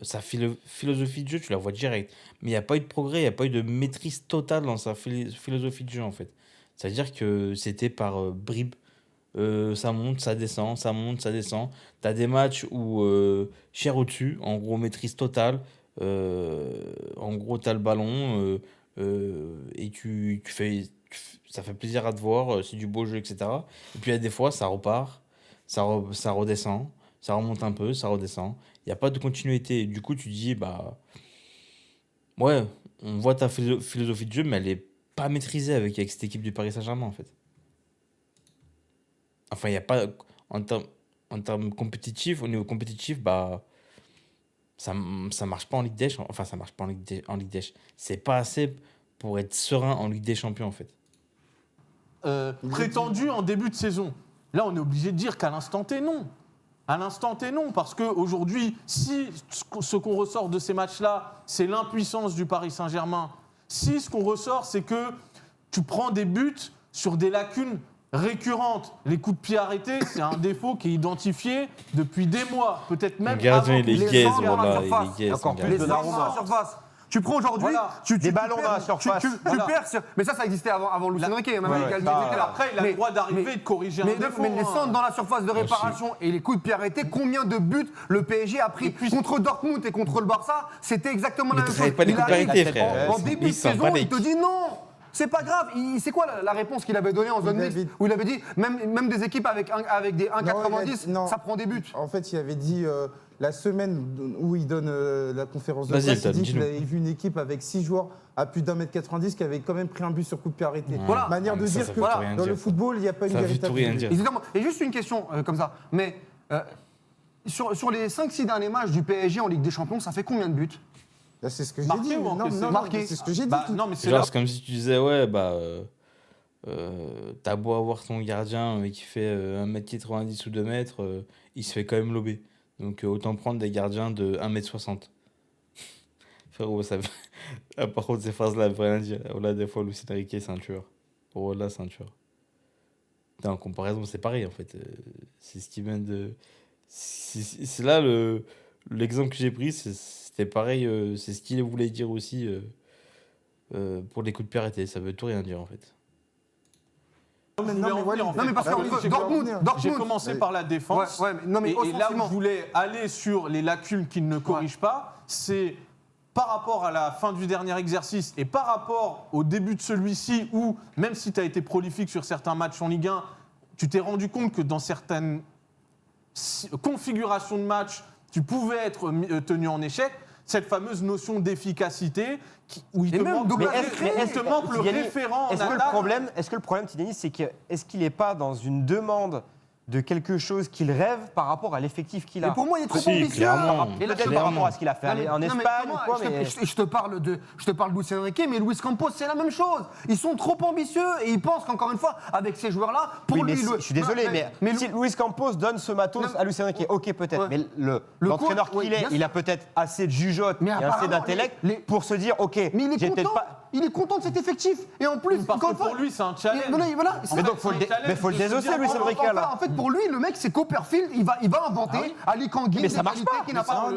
sa philosophie de jeu, tu la vois direct. Mais il n'y a pas eu de progrès, il n'y a pas eu de maîtrise totale dans sa philosophie de jeu, en fait. C'est-à-dire que c'était par bribes. Ça monte, ça descend, ça monte, ça descend. Tu as des matchs où cher au-dessus, en gros, maîtrise totale. En gros, tu as le ballon et ça fait plaisir à te voir, c'est du beau jeu, etc. Et puis il y a des fois, ça repart, ça redescend, ça remonte un peu, ça redescend. Il n'y a pas de continuité. Du coup, tu dis, bah, ouais, on voit ta philosophie de jeu, mais elle n'est pas maîtrisée avec cette équipe du Paris Saint-Germain, en fait. Enfin, il n'y a pas. En termes, en termes compétitifs, au niveau compétitif, bah, ça marche pas en Ligue des Champions. Enfin, ça marche pas en Ligue des Champions. C'est pas assez pour être serein en Ligue des Champions, en fait. Prétendu en début de saison. Là, on est obligé de dire qu'à l'instant T, non. À l'instant T, non. Parce qu'aujourd'hui, si ce qu'on ressort de ces matchs-là, c'est l'impuissance du Paris Saint-Germain, si ce qu'on ressort, c'est que tu prends des buts sur des lacunes récurrentes. Les coups de pied arrêtés, c'est un défaut qui est identifié depuis des mois, peut-être même Le gardien, avant. il est les gaze, centres dans la voilà, il surface. est gaze. Encore son plus Les gardien. de centres dans la surface. Tu prends aujourd'hui, Voilà. Des ballons dans la surface. Tu Voilà. perds mais ça existait avant Luis Enrique. Même Ouais, avec ouais. Galtier, Bah, était là. Après, il a le droit d'arriver et de corriger un défaut. Mais les hein. centres dans la surface de réparation et les coups de pied arrêtés, combien de buts le PSG a pris contre Dortmund et contre le Barça? C'était exactement la Mais même t'avais chose. pas les Il coups de pied arrive arrêtés, frère. En début de Ils s'en saison, battent les il te dit non. C'est pas grave. C'est quoi la réponse qu'il avait donnée en zone Il mixte avait- où il avait dit même des équipes avec des 1,90, Non. ça prend des buts. En fait, il avait dit la semaine où il donne la conférence de Vas-y, presse, il Elton, dit qu'il dis-nous. avait vu une équipe avec 6 joueurs à plus d'1m90 qui avait quand même pris un but sur coup de pied arrêté. Voilà. Manière de Ça, dire ça que veut tout rien dans dire. le football, il n'y a pas une Ça veut véritable tout rien règle. dire. Évidemment. Et juste une question comme ça. Mais sur les 5-6 derniers matchs du PSG en Ligue des Champions, ça fait combien de buts? Là, c'est ce que j'ai Marqué dit. ou encaissé? Marqué. C'est ce que j'ai dit. Bah, tout. non, mais c'est Genre, là. c'est comme si tu disais, ouais, bah, t'as beau avoir ton gardien qui fait 1m90 ou 2 mètres, il se fait quand même lober. Donc, autant prendre des gardiens de 1m60. Frérot, ça. Ah, par contre, ces phrases-là, elles veulent rien dire. Oh là, des fois, Luis Enrique, c'est un tueur. Oh là, c'est un tueur. En comparaison, c'est pareil, en fait. C'est ce qui vient de. C'est là l'exemple que j'ai pris, c'était pareil. C'est ce qu'il voulait dire aussi pour les coups de pied arrêtés. Ça veut tout rien dire, en fait. Je voulais Non, mais en voilà, venir, en Non, fait. mais parce Ah que oui, entre j'ai Dortmund, compris. J'ai Dortmund. commencé par la défense. Ouais, mais non, mais et là où offensivement. je voulais aller sur les lacunes qu'il ne corrige pas, c'est par rapport à la fin du dernier exercice et par rapport au début de celui-ci où, même si tu as été prolifique sur certains matchs en Ligue 1, tu t'es rendu compte que dans certaines configurations de match, tu pouvais être tenu en échec. Cette fameuse notion d'efficacité où il Et te même manque, Douglas il te manque le Tidjani, référent en Est-ce que le attaque. problème, Tidjani, c'est que est-ce qu'il n'est pas dans une demande de quelque chose qu'il rêve par rapport à l'effectif qu'il a? Mais pour moi, il est trop Si, ambitieux. clairement. Et là, Peut-être par rapport à ce qu'il a fait Non, mais- en non, mais Espagne comment- ou quoi, mais... je te parle de Luis Enrique, mais Luis Campos, c'est la même chose. Ils sont trop ambitieux et ils pensent qu'encore une fois, avec ces joueurs-là, pour Oui, mais lui... je suis désolé, mais si Luis Campos donne ce matos Non, à Luis Enrique, ok peut-être, ouais. mais Le l'entraîneur coach, oui, qu'il est, bien il sûr. a peut-être assez de jugeote Mais et assez apparemment, d'intellect les- pour se dire, ok, Mais il est j'ai peut-être content. pas... Il est content de cet effectif. Et en plus, Parce que pour lui, c'est un challenge. Voilà, Mais donc, faut le désosser, Luis Enrique, là. en fait, pour lui, le mec, c'est Copperfield. Il va inventer Ali Kangin. Mais ça marche pas. Qui n'a pas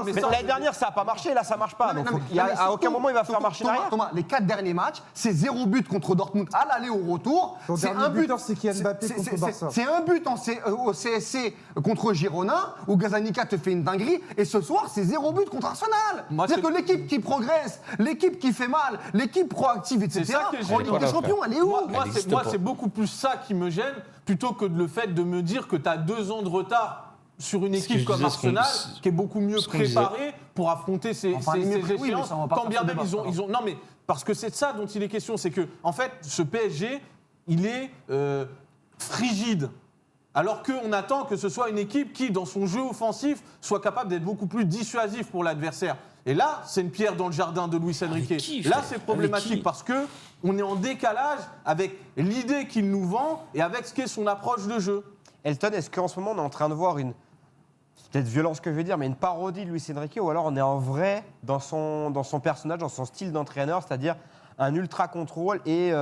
Mais l'année dernière, ça n'a pas marché, là, ça marche pas. Donc, à aucun moment, il va faire marcher derrière. Thomas, les 4 derniers matchs, c'est 0 but contre Dortmund à l'aller au retour. Son C'est dernier un but. buteur, c'est Kylian Mbappé contre Barça. C'est un but au CSC contre Girona où Gazzaniga te fait une dinguerie. Et ce soir, c'est 0 but contre Arsenal. Moi, C'est-à-dire c'est- que l'équipe qui progresse, l'équipe qui fait mal, l'équipe proactive, etc. C'est ça que j'ai En Ligue pas des là, Champions, frère. elle est où Moi, Elle existe pas. c'est beaucoup plus ça qui me gêne, plutôt que le fait de me dire que tu as 2 ans de retard sur une Ce que équipe je comme disais, Arsenal, qui est beaucoup mieux ce qu'on disait. préparée pour affronter ces Enfin, mieux préparée, oui, mais échéances. ça, on va pas Quand faire bien ce même débat, ils ont... Non mais, parce que c'est de ça dont il est question, c'est que, en fait, ce PSG, il est frigide. Alors qu'on attend que ce soit une équipe qui, dans son jeu offensif, soit capable d'être beaucoup plus dissuasif pour l'adversaire. Et là, c'est une pierre dans le jardin de Luis Enrique. qui, Là, frère c'est Avec problématique qui parce que on est en décalage avec l'idée qu'il nous vend et avec ce qu'est son approche de jeu. Elton, est-ce qu'en ce moment, on est en train de voir une. C'est peut-être violent ce que je vais dire, mais une parodie de Luis Enrique, ou alors on est en vrai dans son personnage, dans son style d'entraîneur, c'est-à-dire un ultra contrôle et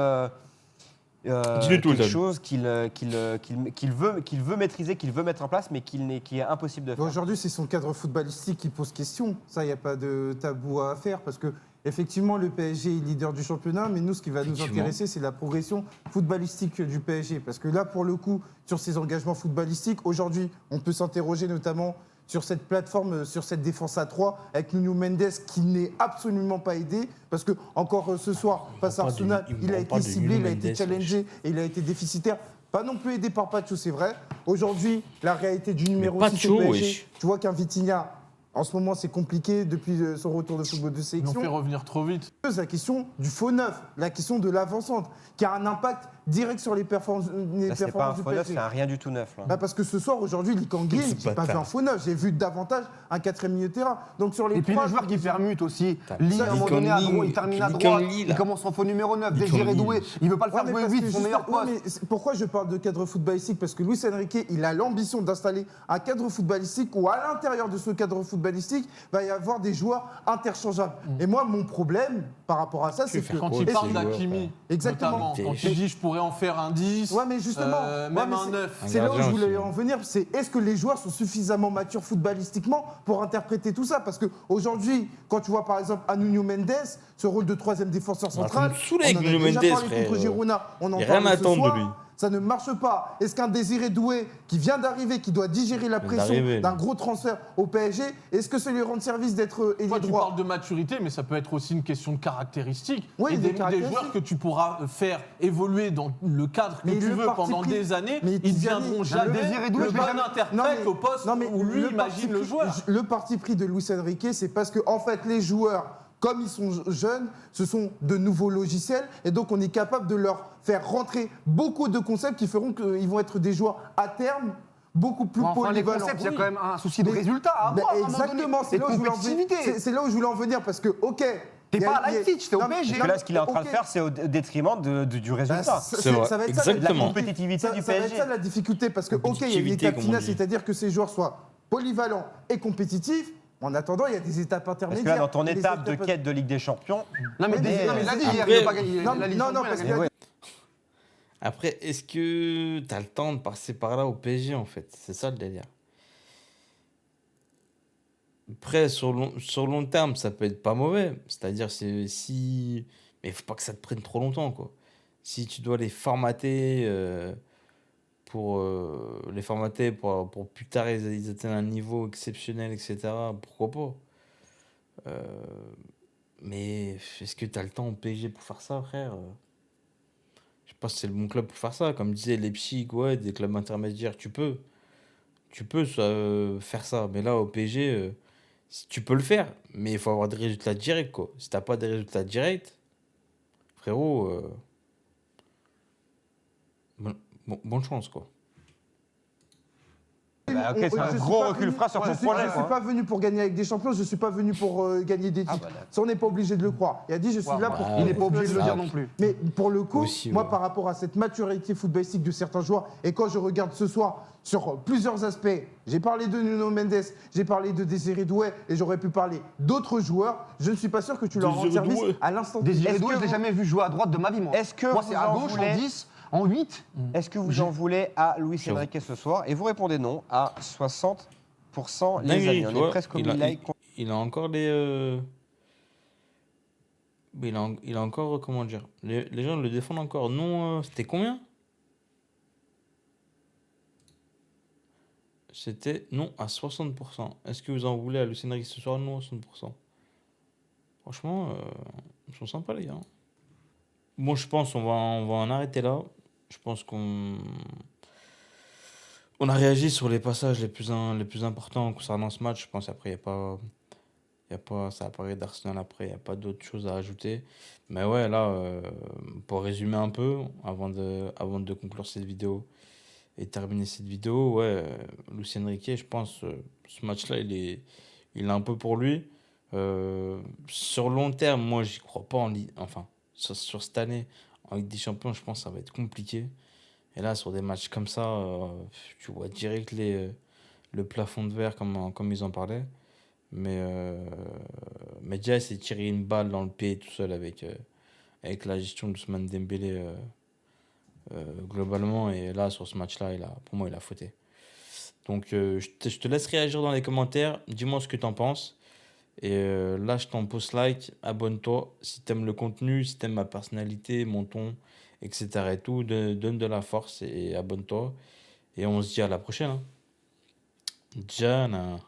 Dis-le tout, quelque Elton. chose qu'il veut maîtriser, qu'il veut mettre en place, mais qui est impossible de faire. Aujourd'hui, c'est son cadre footballistique qui pose question. Ça, il n'y a pas de tabou à faire parce que effectivement, le PSG est leader du championnat, mais nous, ce qui va nous Effectivement. intéresser, c'est la progression footballistique du PSG. Parce que là, pour le coup, sur ses engagements footballistiques, aujourd'hui, on peut s'interroger notamment sur cette plateforme, sur cette défense à 3, avec Nuno Mendes qui n'est absolument pas aidé. Parce que, encore ce soir, face à parle de- Arsenal, il me il a parle pas été de ciblé, Nuno il a été Mendes, challengé et il a été déficitaire. Pas non plus aidé par Pacho, c'est vrai. Aujourd'hui, la réalité du numéro 6 Pacho, au PSG, wesh. tu vois qu'un Vitinha, en ce moment, c'est compliqué depuis son retour de football de Ils l'ont sélection. fait revenir trop vite. Pose la question du faux neuf, la question de l'avant-centre, qui a un impact direct sur les performances, Là, c'est pas un du faux neuf, PSG. c'est un rien du tout neuf. Là. Bah, parce que ce soir, aujourd'hui, Lee Kang-in, C'est j'ai pas pas vu tard. un faux neuf, j'ai vu davantage un quatrième milieu de terrain. Donc sur les Et puis trois, les joueurs qui permutent aussi. Lee, à un Lee moment donné, à Kang-in, droite, il termine à Lee droite, Kang-in, il là. commence en faux numéro 9, Lee Désiré Kang-in. Doué. Il veut pas le faire Ouais, mais jouer parce vite, que son juste- meilleur ouais, poste. mais pourquoi je parle de cadre footballistique? Parce que Luis Enrique, il a l'ambition d'installer un cadre footballistique où à l'intérieur de ce cadre footballistique, va y avoir des joueurs interchangeables. Et moi, mon problème par rapport à ça, c'est que... Quand Ouais, il c'est parle joueur, d'Hakimi, Exactement. notamment, quand il dit je pourrais en faire un 10, Ouais, mais justement, même ouais, mais un 9. C'est là où je gardien voulais aussi. en venir. C'est est-ce que les joueurs sont suffisamment matures footballistiquement pour interpréter tout ça? Parce qu'aujourd'hui, quand tu vois par exemple un Nuno Mendes, ce rôle de troisième défenseur On va central, me saouler on avec en a Nuno déjà Mendes, parlé frère. contre Girona, on en Y a rien parle à ce attendre de soir. lui. Ça ne marche pas. Est-ce qu'un Désiré Doué qui vient d'arriver, qui doit digérer la pression d'arriver. d'un gros transfert au PSG, est-ce que ça lui rend service d'être ailier Toi, tu droit? parles de maturité, mais ça peut être aussi une question de caractéristiques. Oui, et des des caractéristiques. joueurs que tu pourras faire évoluer dans le cadre que Mais tu le veux parti pendant pris- des années, mais ils Tiziani, deviendront le jamais Désiré Doué, le je bon vais jamais- interprète Non, mais- au poste non, mais où lui le imagine parti le pris- joueur. Le parti pris de Luis Enrique, c'est parce que, en fait, les joueurs, comme ils sont jeunes, ce sont de nouveaux logiciels. Et donc, on est capable de leur faire rentrer beaucoup de concepts qui feront qu'ils vont être des joueurs à terme beaucoup plus Enfin, les polyvalents. concepts, il y a Oui. quand même un souci de Mais- résultat à Mais avoir, à un moment donné, exactement, c'est et là, de où je voulais en venir. compétitivité. C'est là où je voulais en venir parce que, ok. T'es il y a- pas à il y a- Leipzig, t'es au non, mais- PSG. non, Parce que là, ce qu'il est en train de ok. faire, c'est au détriment du Bah, résultat. C'est vrai. ça va être ça, Exactement. La compétitivité du ça va être PSG. ça la difficulté parce que, ok, il y a une Compétitivité, étape comme on finale, dit. c'est-à-dire que ces joueurs soient polyvalents et compétitifs. En attendant, il y a des étapes Parce intermédiaires. que là, dans ton Et les étape de étapes- quête de Ligue des Champions, Non, mais Oui, mais- il l'a dit hier, Après- il a pas gagné Non, la Ligue des non, Champions, parce il a que- gagné. Après, est-ce que tu as le temps de passer par là au PSG, en fait? C'est ça le délire. Après, sur long terme, ça peut être pas mauvais. C'est-à-dire, si. Mais il faut pas que ça te prenne trop longtemps, quoi. Si tu dois les formater pour plus tard, ils atteignent un niveau exceptionnel, etc., pourquoi pas? Euh, mais est-ce que tu as le temps au PSG pour faire ça, frère? Je sais pas si c'est le bon club pour faire ça. Comme disait Leipzig, ouais, des clubs intermédiaires, tu peux. Tu peux faire ça. Mais là, au PSG, tu peux le faire. Mais il faut avoir des résultats directs, quoi. Si t'as pas des résultats directs, frérot, bonne chance, quoi. Bah, ok, c'est un je suis gros pas recul venu- phrase sur ton je suis, projet, je quoi. suis pas venu pour gagner avec des champions, je suis pas venu pour gagner des titres. bah, d'accord. Ça, on n'est pas obligé de le croire. Il a dit, je suis là pour... bah, Il n'est pas ouais. obligé de le Ah, dire ok. non plus. Mais pour le coup, Aussi, moi, ouais. par rapport à cette maturité footballistique de certains joueurs, et quand je regarde ce soir sur plusieurs aspects, j'ai parlé de Nuno Mendes, j'ai parlé de Désiré Doué, et j'aurais pu parler d'autres joueurs, je ne suis pas sûr que tu leur rends Désiré service Doué. à l'instant T. Désiré Est-ce Doué, que je l'ai vous- jamais vu jouer à droite de ma vie, moi. Est-ce que Moi, vous c'est à en gauche, voulez- en 10, en 8. Est-ce que vous en voulez à Luis J'avoue. Enrique ce soir? Et vous répondez non à 60%, les Dinguerie, amis. tu On est vois, presque au il a, mid-like. il a encore mais il a encore, comment dire, les gens le défendent encore. Non, c'était combien? C'était non à 60%. Est-ce que vous en voulez à Luis Enrique ce soir? Non à 60%. Franchement, ils sont sympas les gars. Bon, je pense on va en arrêter là. Je pense on a réagi sur les passages les plus importants concernant ce match. Je pense après, il y a pas, ça a parlé d'Arsenal après, il n'y a pas d'autres choses à ajouter. Mais ouais, là, pour résumer un peu, avant de conclure cette vidéo et terminer cette vidéo, ouais, Luis Enrique, je pense, ce match-là, il est un peu pour lui. Sur long terme, moi, j'y crois pas enfin, sur cette année, en Ligue des Champions, je pense que ça va être compliqué. Et là, sur des matchs comme ça, tu vois direct le plafond de verre, comme ils en parlaient. Mais déjà, c'est tirer une balle dans le pied tout seul avec la gestion d'Ousmane Dembélé globalement. Et là, sur ce match-là, pour moi, il a fauté. Donc, je te laisse réagir dans les commentaires. Dis-moi ce que tu en penses. Et lâche ton post like, abonne-toi si t'aimes le contenu, si t'aimes ma personnalité, mon ton, etc. et tout. Donne de la force et abonne-toi. Et on se dit à la prochaine. Hein. Jana.